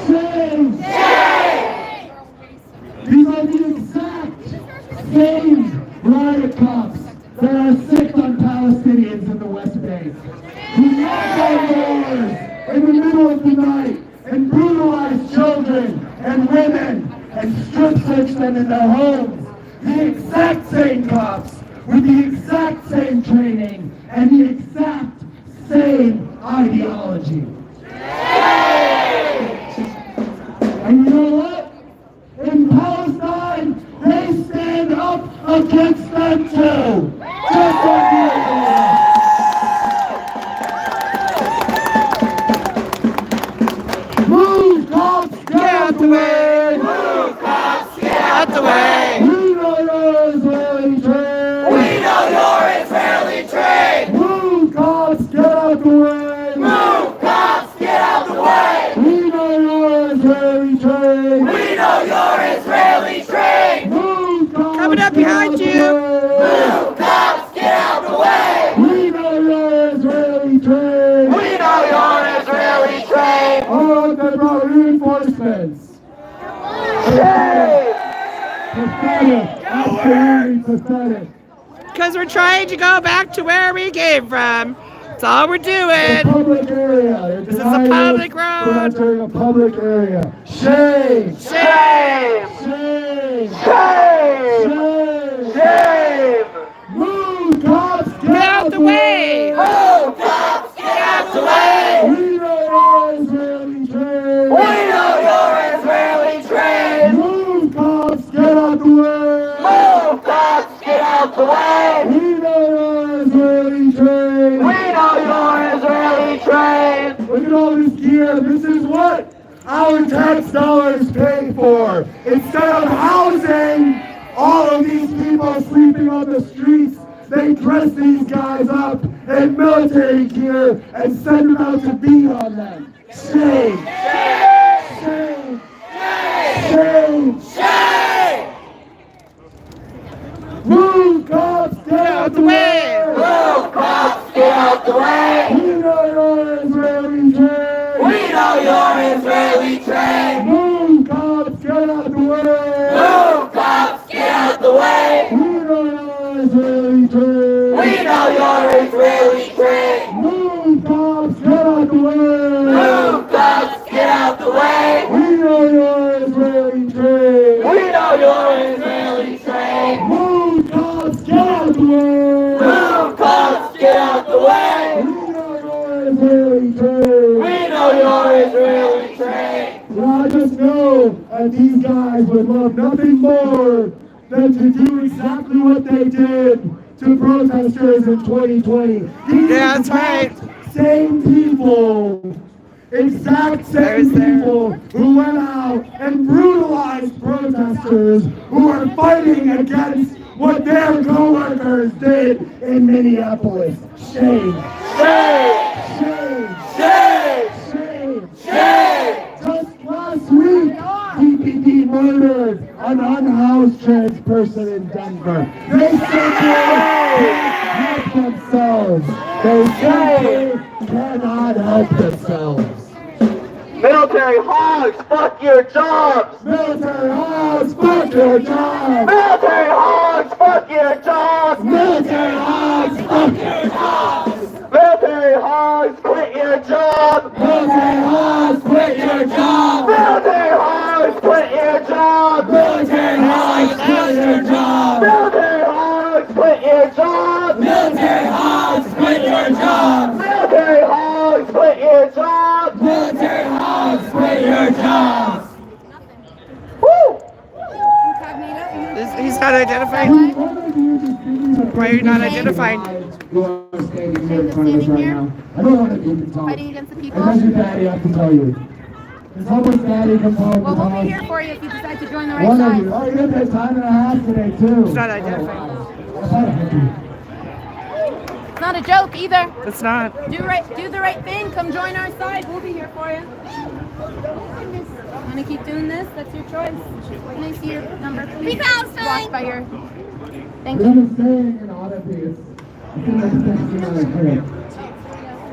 Shame! Shame! These are the exact same riot cops that are sick on Palestinians in the West Bank, who knock on doors in the middle of the night and brutalize children and women and strip search them in their homes. The exact same cops with the exact same training and the exact same ideology. And you know what? In Palestine, they stand up against them too. Just like the Israelites. Move, cops, get out the way. Move, cops, get Out the way. We know you're Israeli train. We know you're Israeli train. Move, cops, get out the way. Move, cops, get out the way. We know you're Israeli train. We know you're Israeli train. Move, cops, Coming up get behind out the you. way. Move, cops, get out the way. We know you're Israeli train. We know you're Israeli train. Oh, they brought reinforcements. Pathetic. Absolutely pathetic. Because we're trying to go back to where we came from. That's all we're A doing. public area. This is a public For road. entering a public area. Shame. Shame! Shame. Shame! Shame. Shame! Move, cops, Get out the way. Move, cops, get way. We know your Israeli train. We know your Israeli train. Look at all this gear. This is what our tax dollars pay for. Instead of housing all of these people sleeping on the streets, they dress these guys up in military gear and send them out to beat on them. Shame. Shame. Shame. Shame. Move, cops, get out the way. Move, cops, get out the way. We know your Israeli train. We know your Israeli train. Move, cops, get out the way. Move, cops, get out the way. We know your Israeli train. We know your Israeli train. Move, cops, get out the way. Move, cops, get out the way. We know your Israeli train. We know your Israeli train. Move, cops, get out the way. Move, cops, get out the way. We know your Israeli train. We know your Israeli train. Well, I just know that these guys would love nothing more than to do exactly what they did to protesters in 2020. These Yeah, that's right. same people, exact same people who went out and brutalized protesters who are fighting against what their co-workers did in Minneapolis. Shame. Shame. Shame. Shame. Shame. Shame. Just last week, DPD murdered an unhoused trans person in Denver. They simply can't help themselves. They simply cannot help themselves. Military hogs, fuck your jobs. Military hogs, fuck your jobs. Military hogs, fuck your jobs. Military hogs, fuck your jobs. Military hogs, quit your job. Military hogs, quit your job. Military hogs, quit your job. Military hogs, quit your job. Military hogs, quit your job. Military hogs, quit your job. Military hogs, quit your job. Military hogs, quit your jobs. Woo! He's not identified. Why are you not identified? You are standing here in front of us right now. I don't want to even talk. Fighting against the people? Because your daddy, I have to tell you. Can someone's daddy come home Well, to we'll talk? be here for you if you decide to join the right One of side. you. Oh, you're there time and a half today, too. It's not identified. I thought I had you. It's not a joke either. It's not. Do the right thing. Come join our side. We'll be here for you. Want to keep doing this? That's your choice. Can I see your number, please? Blocked by your. Thank There's you. a saying in Odyssey. It's in the section on a clip.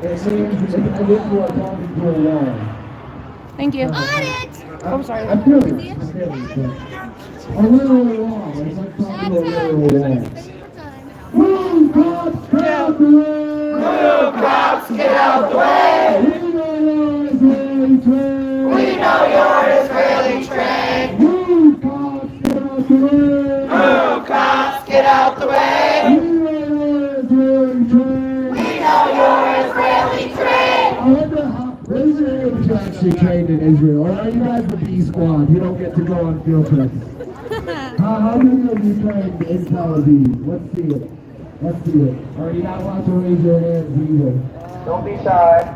It means it's as if you are talking to a wall. Thank you. I'm sorry. I'm feeling it. I'm feeling it. A literal wall. It's like talking to a literal wall. Move, cops, get out the way! Move, cops, get out the way. We know your Israeli train! We know your Israeli train. Move, cops, get out the way! Move, cops, get out the way. We know your Israeli train! We know your Israeli train. I wonder how, raise your hand if you actually trained in Israel, or are you guys the B squad? You don't get to go on field trips. How many of you trained in Tel Aviv? Let's see it. Let's see it. Or are you not allowed to raise your hands either? Don't be shy.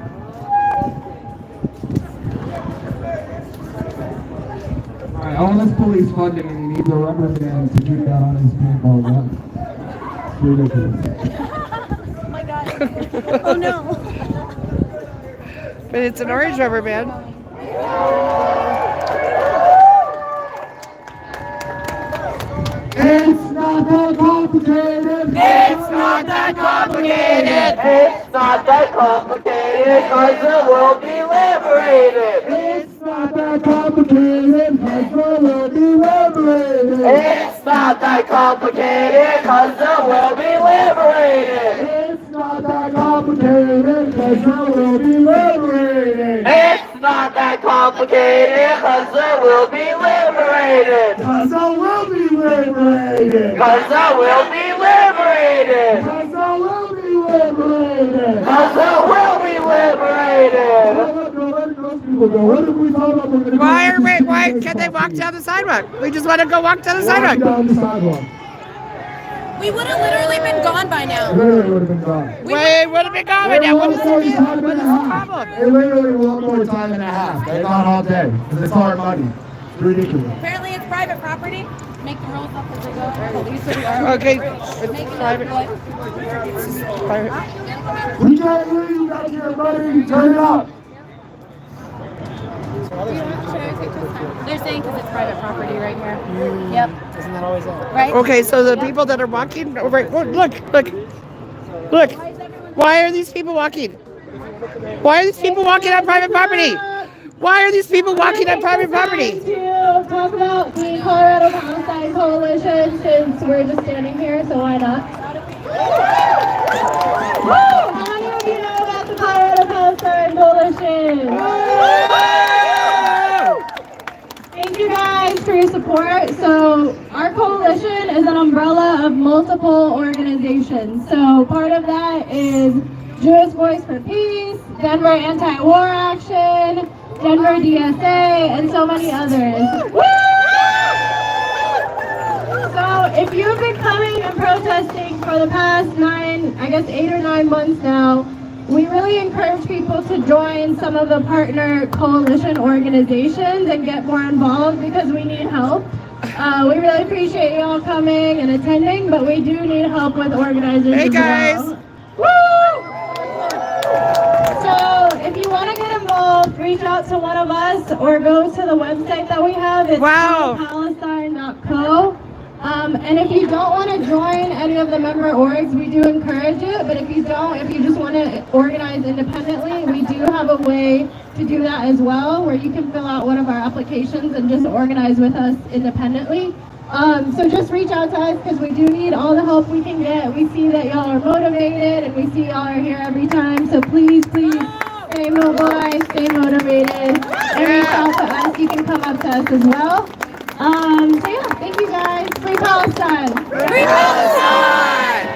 Alright, all this police funding and he needs a rubber band to keep that on his paintball gun. It's ridiculous. Oh my God. Oh no. But it's an orange rubber band. It's not that complicated! It's not that complicated. It's not that complicated, cause the world be liberated. It's not that complicated, cause the world be liberated! It's not that complicated, cause the world be liberated. It's not that complicated, cause the world be liberated! It's not that complicated, cause the world be liberated. Cause I will be liberated! Cause I will be liberated. Cause I will be liberated! Cause I will be liberated. What if we talk about we're gonna Why can't they walk down the sidewalk? We just want to go walk down the sidewalk. down the sidewalk? We would have literally been gone by now. Literally would have been gone. We would have been gone by now. What is the Time and a half. problem? They literally one more time and a half. They're gone all day because it's our money. It's ridiculous. Apparently it's private property. Make the rules up as they go. Police are Okay, Make it's it private. up. Private. We can't hear you back here, buddy. Turn it up. They're saying because it's private property right here. Yep. Isn't that always that? Right? Okay, so the people that are walking, right? Look. Why are these people walking? Why are these people walking on private property? Why are these people walking on private property? To talk about the Colorado Palestine Coalition since we're just standing here, so why not? How many of you know about the Colorado Palestine Coalition? Thank you guys for your support. So our coalition is an umbrella of multiple organizations. So part of that is Jewish Voice for Peace, Denver Anti-War Action, Denver DSA, and so many others. So if you've been coming and protesting for the past 8 or 9 months now, we really encourage people to join some of the partner coalition organizations and get more involved because we need help. We really appreciate you all coming and attending, but we do need help with organizing. Hey guys! Woo! So if you want to get involved, reach out to one of us or go to the website that we have. It's palestine.co. And if you don't want to join any of the member orgs, we do encourage it. But if you just want to organize independently, we do have a way to do that as well, where you can fill out one of our applications and just organize with us independently. So just reach out to us because we do need all the help we can get. We see that y'all are motivated and we see y'all are here every time. So please stay mobilized, stay motivated, and reach out to us. You can come up to us as well. So yeah, thank you guys. Free Palestine! Free Palestine!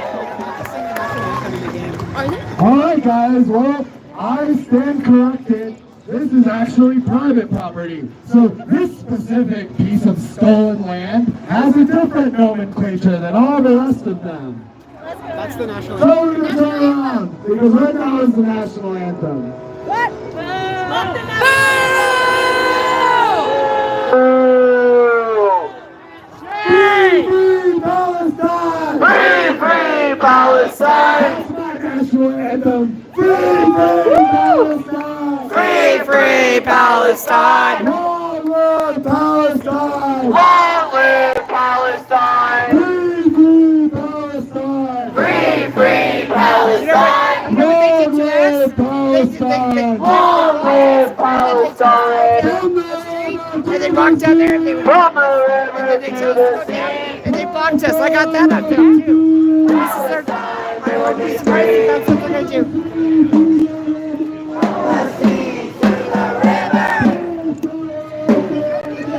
All right, guys. Well, I stand corrected. This is actually private property. So this specific piece of stolen land has a different nomenclature than all the rest of them. That's the national So we're gonna turn around because right now is the national anthem. What? Free Palestine! Free Palestine! That's my national anthem. Free Palestine! Free Palestine! Long live Palestine! Long live Palestine! Free Palestine! Free Palestine! Long live Palestine! Long live Palestine! And they walked down there and they would, From the river and they to told the us to go down and they blocked us. I got that on film too. This is their time. I wouldn't be surprised if that's what they're gonna do.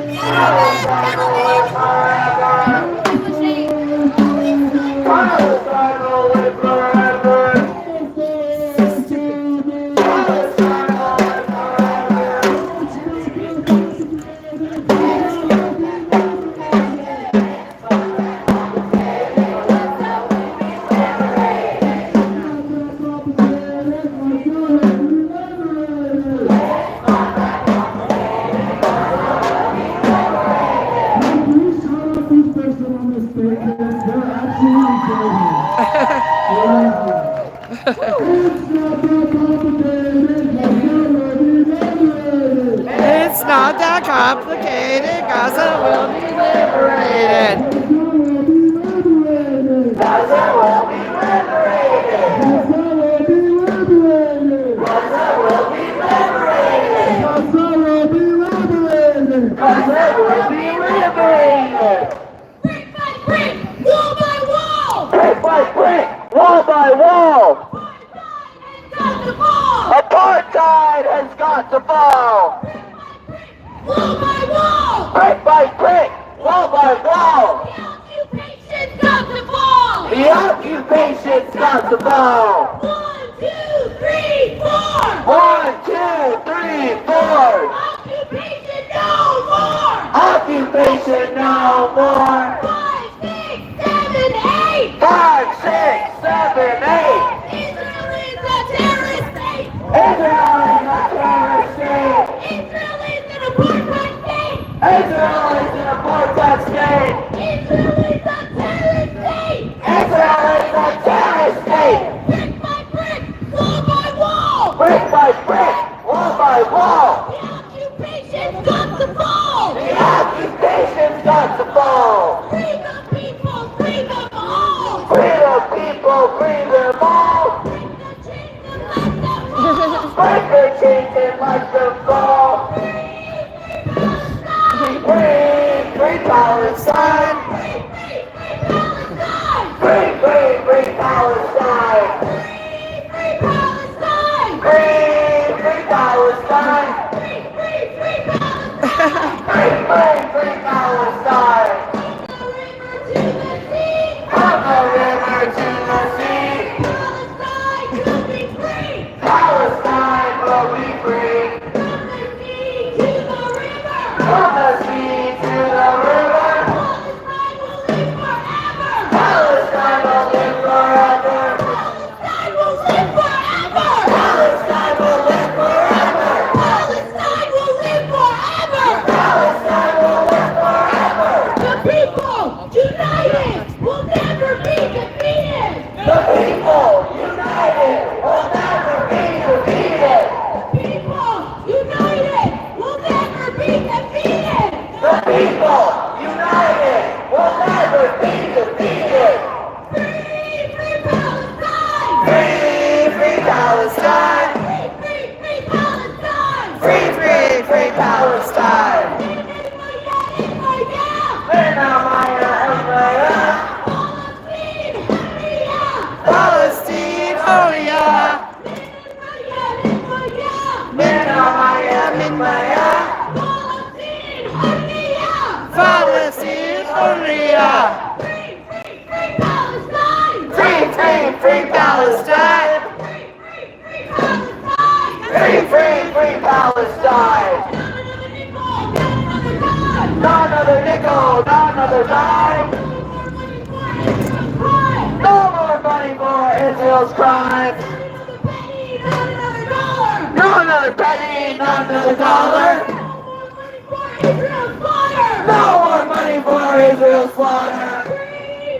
Palestine will live forever! Palestine will live It's not that complicated. Gaza will be liberated. Gaza will be liberated! Gaza will be liberated! Gaza will be liberated! Gaza will be liberated! Brick by brick, wall by wall! Brick by brick, wall by wall! Apartheid has got to fall! Apartheid has got to fall! Wall by wall! Brick by brick, wall by wall! The occupation's got to fall! The occupation's got to fall! 1, 2, 3, 4! 1, 2, 3, 4! Occupation no more! Occupation no more! 5, 6, 7, 8! 5, bring them all. Break the chains and let them fall. Free Palestine. Free Palestine. Free Palestine. Free Palestine. From the river to the sea. Palestine will be free. From the sea to the river. Palestine will live forever. Palestine will live forever. Palestine will live forever. Palestine will live forever. Palestine will live forever. The people united will never be defeated. The people united will never be defeated. The people united will never be defeated. The people united will never be defeated. Free Palestine. Free Palestine. Free Palestine. Free Palestine. Palestine, Horia. Palestine, Horia. Free Palestine. Free Palestine. Not another nickel, not another dime. No more money for Israel's crime. No another penny, not another dollar. No more money for Israel's slaughter.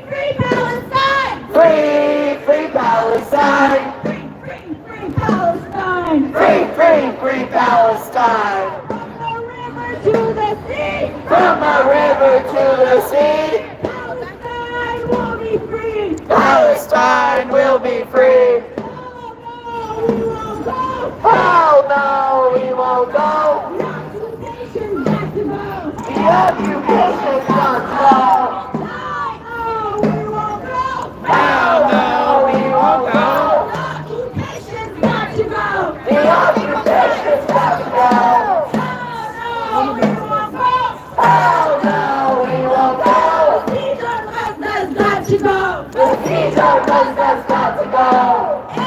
Free Palestine. Free Palestine. Free Palestine. Free Palestine. From the river to the sea. Palestine will be free. Palestine will be free. Oh no, we won't go. The occupation's not slow. Oh no, we won't go. The occupation's got to go. Oh no, we won't go. The Caesar bus has got to go.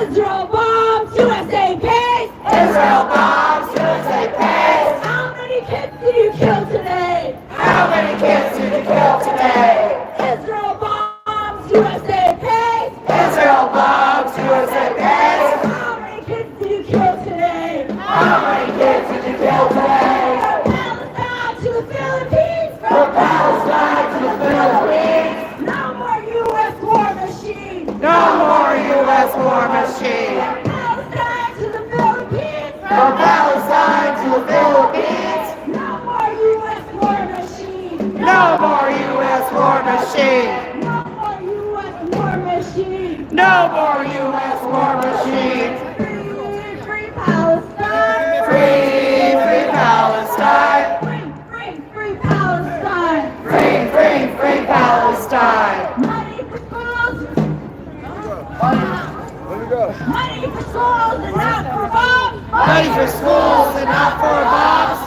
Israel bombs, USA pays. Israel bombs, USA pays. How many kids did you kill today? How many kids did you kill today? Israel bombs, USA pays. Israel bombs, USA pays. How many kids did you kill today? How many kids did you kill today? From Palestine to the Philippines. From Palestine to the Philippines. No more U.S. war machine. No more U.S. war machine. From Palestine to the Philippines. No more U.S. war machine. No more U.S. war machine. No more U.S. war machine. No more U.S. war machine. Free Palestine. Free Palestine. Free Palestine. Free Palestine. Money for schools. Money for schools and not for bombs. Money for schools and not for bombs.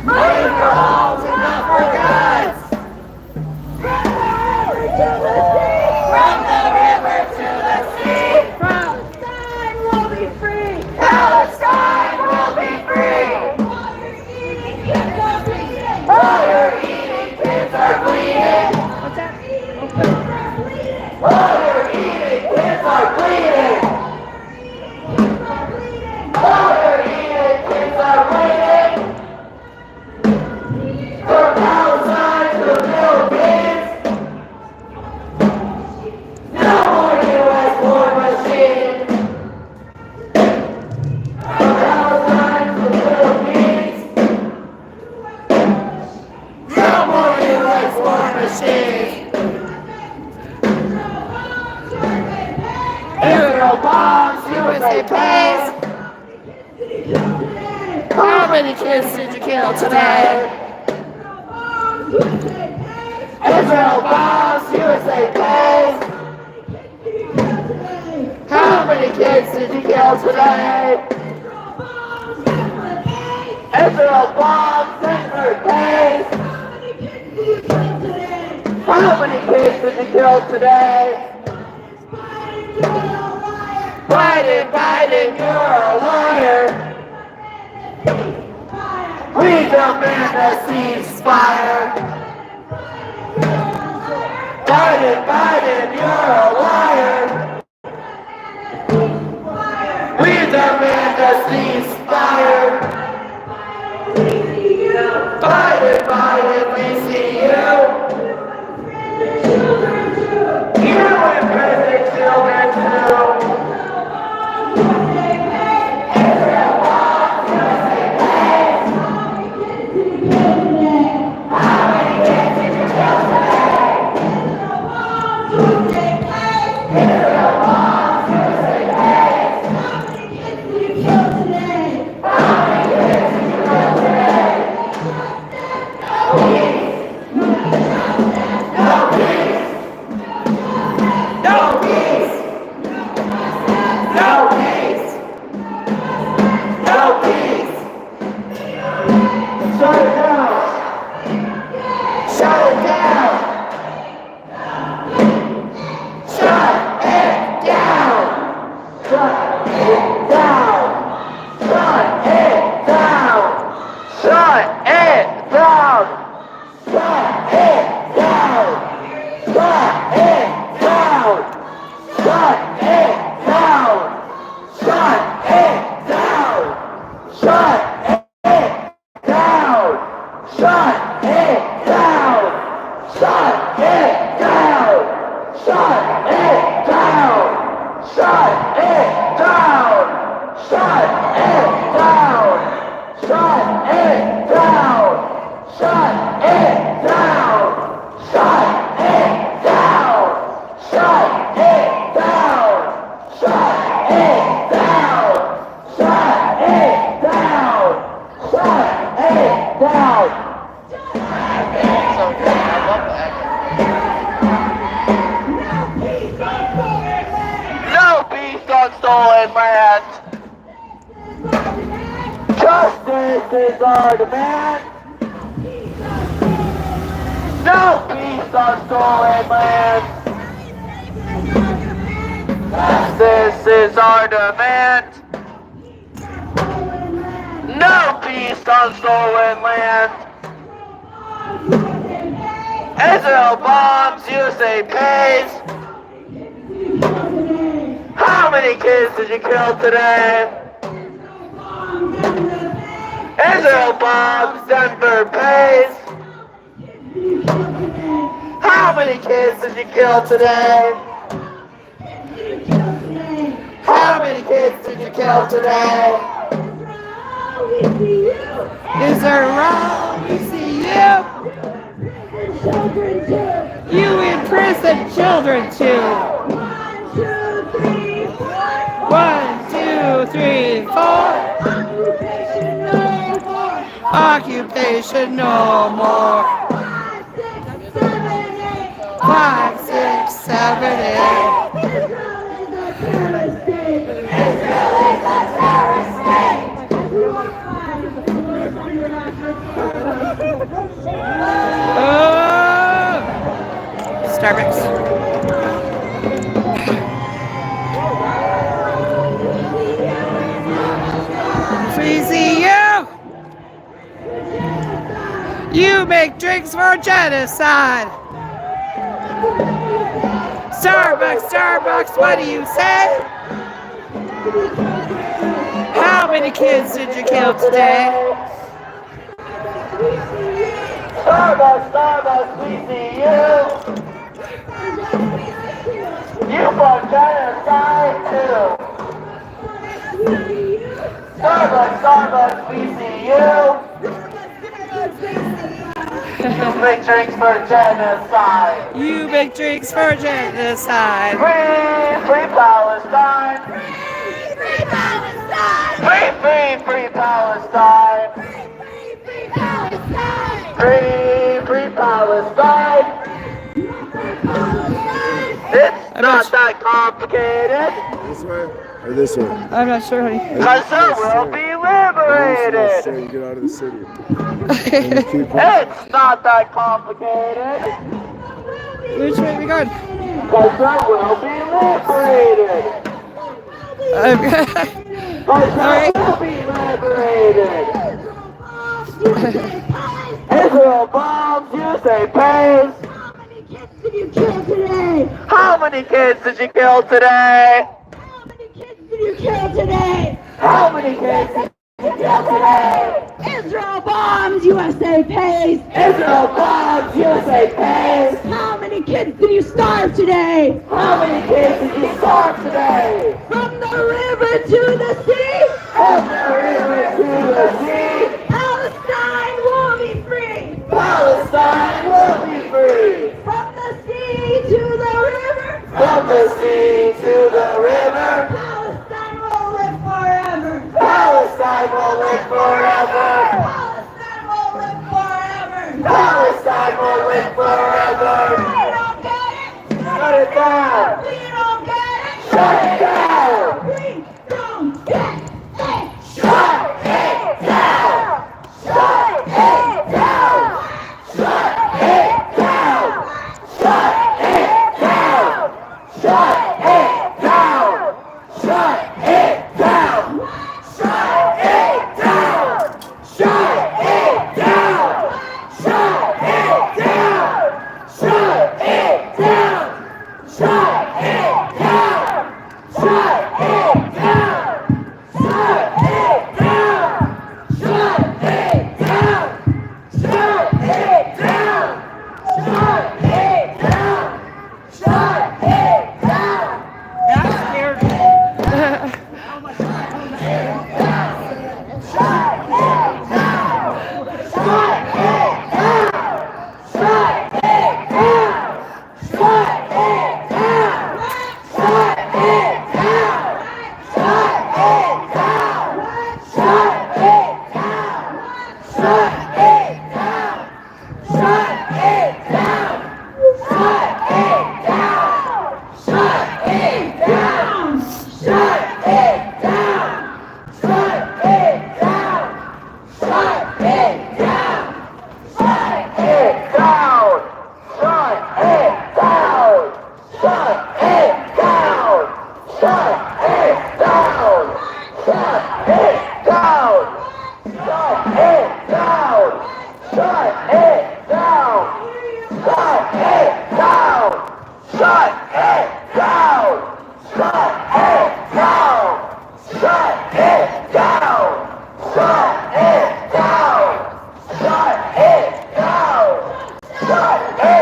Money for homes and not for guns. From the river to the sea. Palestine will be free. Palestine will be free. All your eating kids are bleeding. What's that? All your eating kids are bleeding. All your eating kids are bleeding. From Palestine to the Philippines. No more U.S. war machine. From Palestine to the Philippines. No more U.S. war machine. USA pays? How many kids did you kill today? Israel bombs, USA pays. How many kids did you kill today? Israel bombs, Denver pays. How many kids did you kill today? Biden, you're a liar. We demand a ceasefire. Biden, you're a liar. We demand a ceasefire. Biden, we see you. You imprison children too. Stolen land. Justice is our demand. No peace on stolen land. Justice is our demand. No peace on stolen land. Israel bombs, USA pays. How many kids did you kill today? Israel bombs, Denver pays. How many kids did you kill today? How many kids did you kill today? Is there wrong? We see you. You imprison children too. 1, 2, 3, 4. Occupation no more. 5, 6, 7, 8. Starbucks. We see you. You make drinks for genocide. Starbucks, Starbucks, what do you say? How many kids did you kill today? Starbucks, Starbucks, we see you. You brought genocide too. Starbucks, Starbucks, we see you. You make drinks for genocide. You make drinks for genocide. Free, free Palestine. Free, free Free, free, free Palestine! Free, free Palestine! It's not that complicated, This way or this way? I'm not sure, honey. Gaza will be liberated! So you get out of the city. It's not that complicated, Which way are we going? Gaza will be liberated! Gaza will be liberated! Israel bombs, you say pays! How many kids did you kill today? How many kids did you kill today? Israel bombs, USA pays. Israel bombs, USA pays! How many kids did you starve today? How many kids did you starve today? From the river to the sea, From the river to the sea, Palestine will be free. Palestine will be free! From the sea to the river, From the sea to the river, Palestine will live forever. Palestine will live forever! Palestine will live forever. Palestine will live forever! We don't get it. Shut it down! We don't get it. Shut it down! We don't get it. Shut it down! Shut it down! Shut it down! Shut it down! Shut it down! Shut it down! Shut it down! Shut it down! Shut it down! Shut it down! Shut it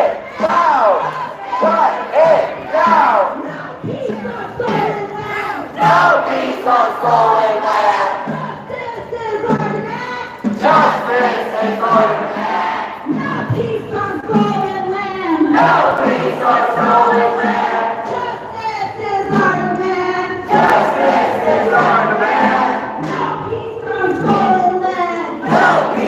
down! Shut it down! Shut it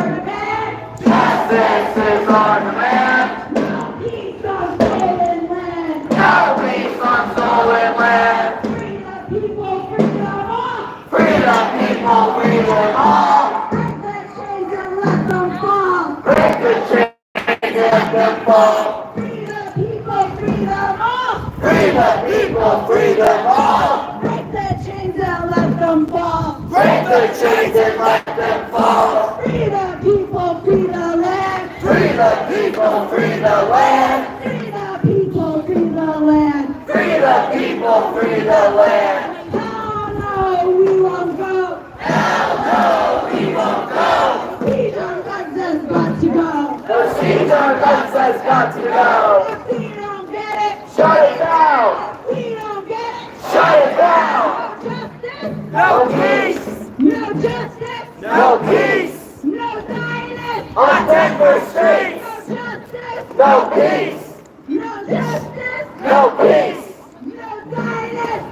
down! Shut it down! Shut it down! Shut it down! Shut it down! That scared me.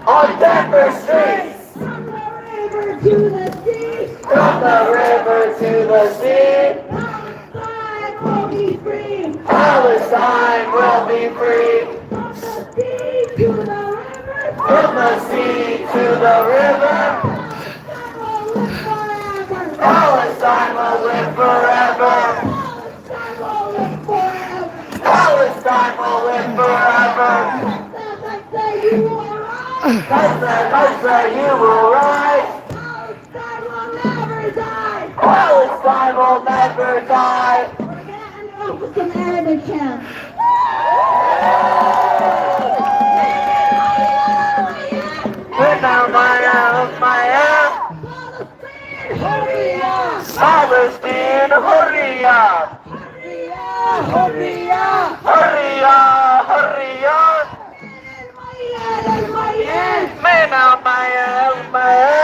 on Denver streets. From the river to the sea, From the river to the sea, Palestine will be free. Palestine will be free. From the sea to the river, Palestine will live forever. Palestine will live forever. Palestine will live forever. Gaza, you will rise. Palestine will never die. Palestine will never die. We're gonna end up with some Arabic chants. Palestine, Hurriya. Hurriya, Hurriya, Hurriya. Mena Maya, Maya.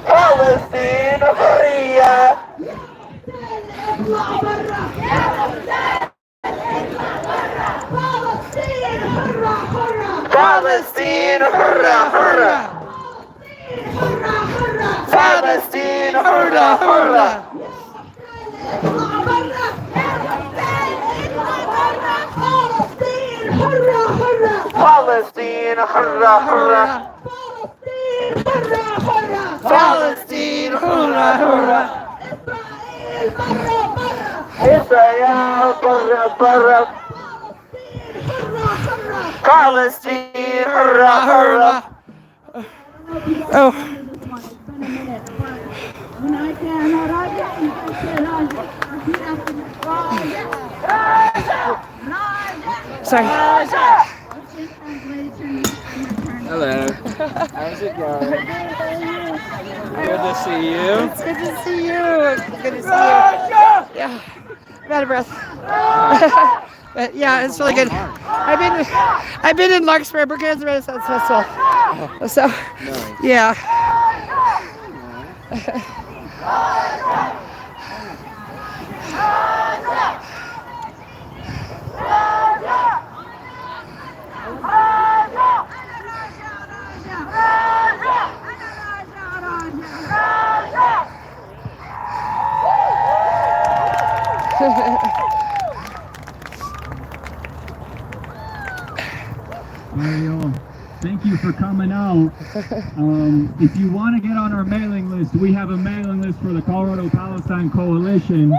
Palestine, Hurriya. Palestine, hurrah, hurrah. Palestine, hurrah, hurrah. Palestine, hurrah, hurrah. Palestine, hurrah, hurrah. Israel, hurrah, hurrah. Palestine, hurrah, hurrah. Oh. Sorry. Hello. How's it going? Good to see you. It's good to see you. It's good to see you. Yeah. I'm out of breath. But yeah, it's really good. I've been in Larkspur Brookhaven Renaissance Festival. So yeah. Thank you for coming out. If you want to get on our mailing list, we have a mailing list for the Colorado Palestine Coalition.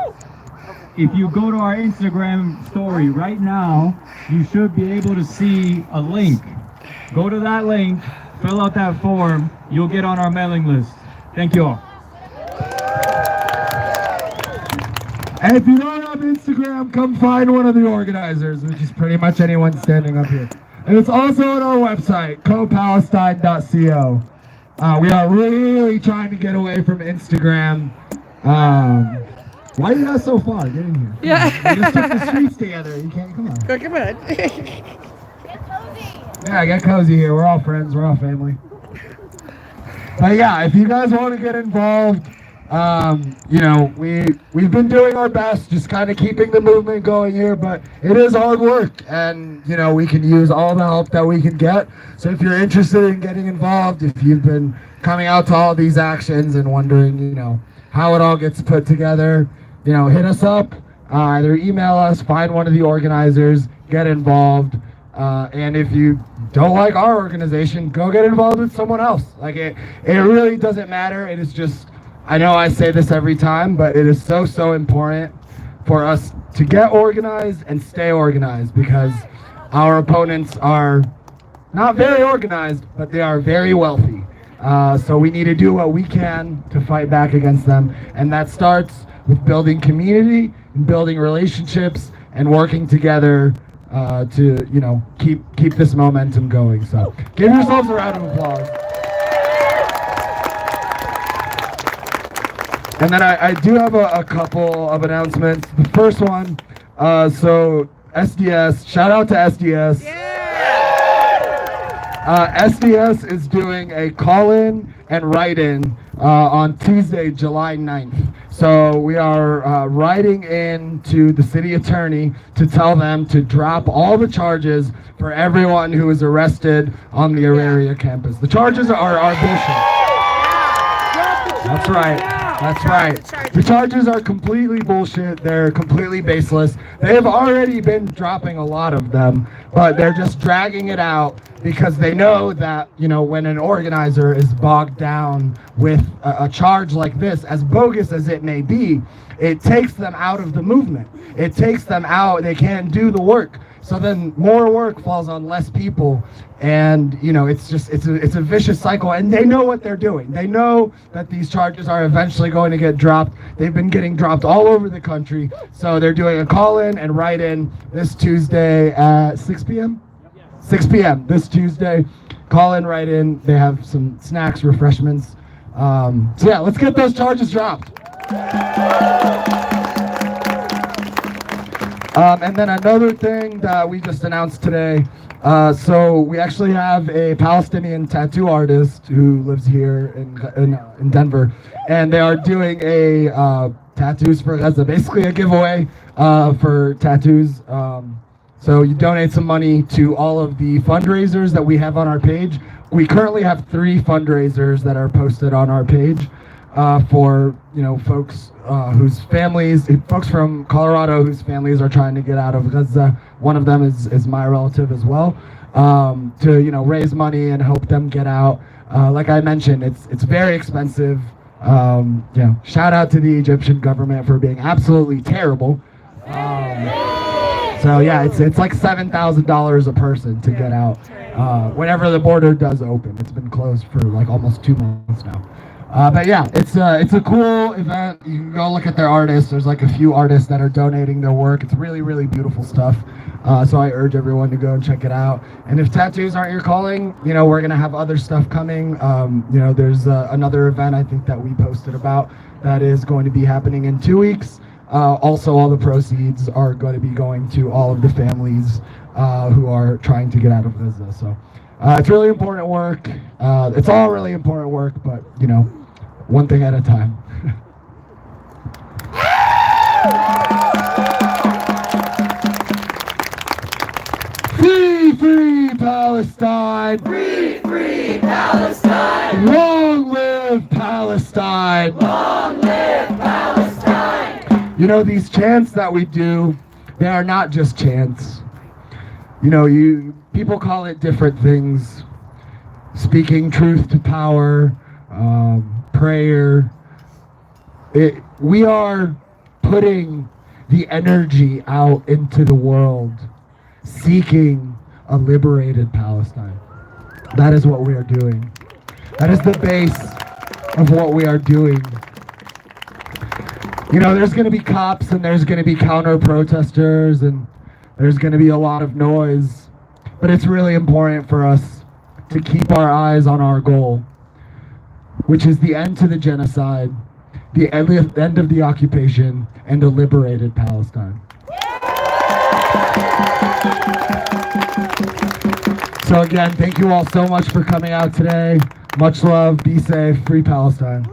If you go to our Instagram story right now, you should be able to see a link. Go to that link, fill out that form, you'll get on our mailing list. Thank you all. And if you don't have Instagram, come find one of the organizers, which is pretty much anyone standing up here. And it's also on our website, copalestine.co. We are really trying to get away from Instagram. Why are you guys so far? Get in here. Yeah. We just took the streets together. You can't, come on. Come on. Yeah, get cozy here. We're all friends. We're all family. But yeah, if you guys want to get involved, you know, we've been doing our best, just kind of keeping the movement going here, but it is hard work, and you know, we can use all the help that we can get. So if you're interested in getting involved, if you've been coming out to all these actions and wondering, you know, how it all gets put together, you know, hit us up, either email us, find one of the organizers, get involved, and if you don't like our organization, go get involved with someone else. Like it really doesn't matter. It is just, I know I say this every time, but it is so important for us to get organized and stay organized, because our opponents are not very organized, but they are very wealthy. So we need to do what we can to fight back against them, and that starts with building community and building relationships and working together to, you know, keep this momentum going. So give yourselves a round of applause. And then I do have a couple of announcements. The first one, so SDS, shout out to SDS. SDS is doing a call-in and write-in on Tuesday, July 9th. So we are writing in to the city attorney to tell them to drop all the charges for everyone who was arrested on the Auraria campus. The charges are bullshit. That's right. That's right. The charges are completely bullshit. They're completely baseless. They have already been dropping a lot of them, but they're just dragging it out because they know that, you know, when an organizer is bogged down with a charge like this, as bogus as it may be, it takes them out of the movement. It takes them out. They can't do the work. So then more work falls on less people, and you know, it's a vicious cycle, and they know what they're doing. They know that these charges are eventually going to get dropped. They've been getting dropped all over the country, so they're doing a call-in and write-in this Tuesday at 6 p.m. 6 p.m. this Tuesday. Call-in, write-in. They have some snacks, refreshments. So yeah, let's get those charges dropped. And then another thing that we just announced today, so we actually have a Palestinian tattoo artist who lives here in Denver, and they are doing a tattoos for Gaza, basically a giveaway for tattoos. So you donate some money to all of the fundraisers that we have on our page. We currently have 3 fundraisers that are posted on our page for, you know, folks whose families, folks from Colorado whose families are trying to get out of Gaza. One of them is my relative as well, to, you know, raise money and help them get out. Like I mentioned, it's very expensive. You know, shout out to the Egyptian government for being absolutely terrible. So yeah, it's like $7,000 a person to get out whenever the border does open. It's been closed for like almost 2 months now. But yeah, it's a cool event. You can go look at their artists. There's like a few artists that are donating their work. It's really, really beautiful stuff. So I urge everyone to go and check it out. And if tattoos aren't your calling, you know, we're gonna have other stuff coming. You know, there's another event I think that we posted about that is going to be happening in 2 weeks. Also, all the proceeds are going to be going to all of the families who are trying to get out of Gaza. So it's really important work. It's all really important work, but you know, one thing at a time. Free, free Palestine! Free, free Palestine! Long live Palestine! Long live Palestine! You know, these chants that we do, they are not just chants. You know, people call it different things. Speaking truth to power, prayer. We are putting the energy out into the world, seeking a liberated Palestine. That is what we are doing. That is the base of what we are doing. You know, there's going to be cops and there's going to be counter-protesters and there's going to be a lot of noise, but it's really important for us to keep our eyes on our goal, which is the end to the genocide, the end of the occupation, and a liberated Palestine. So again, thank you all so much for coming out today. Much love, be safe, free Palestine.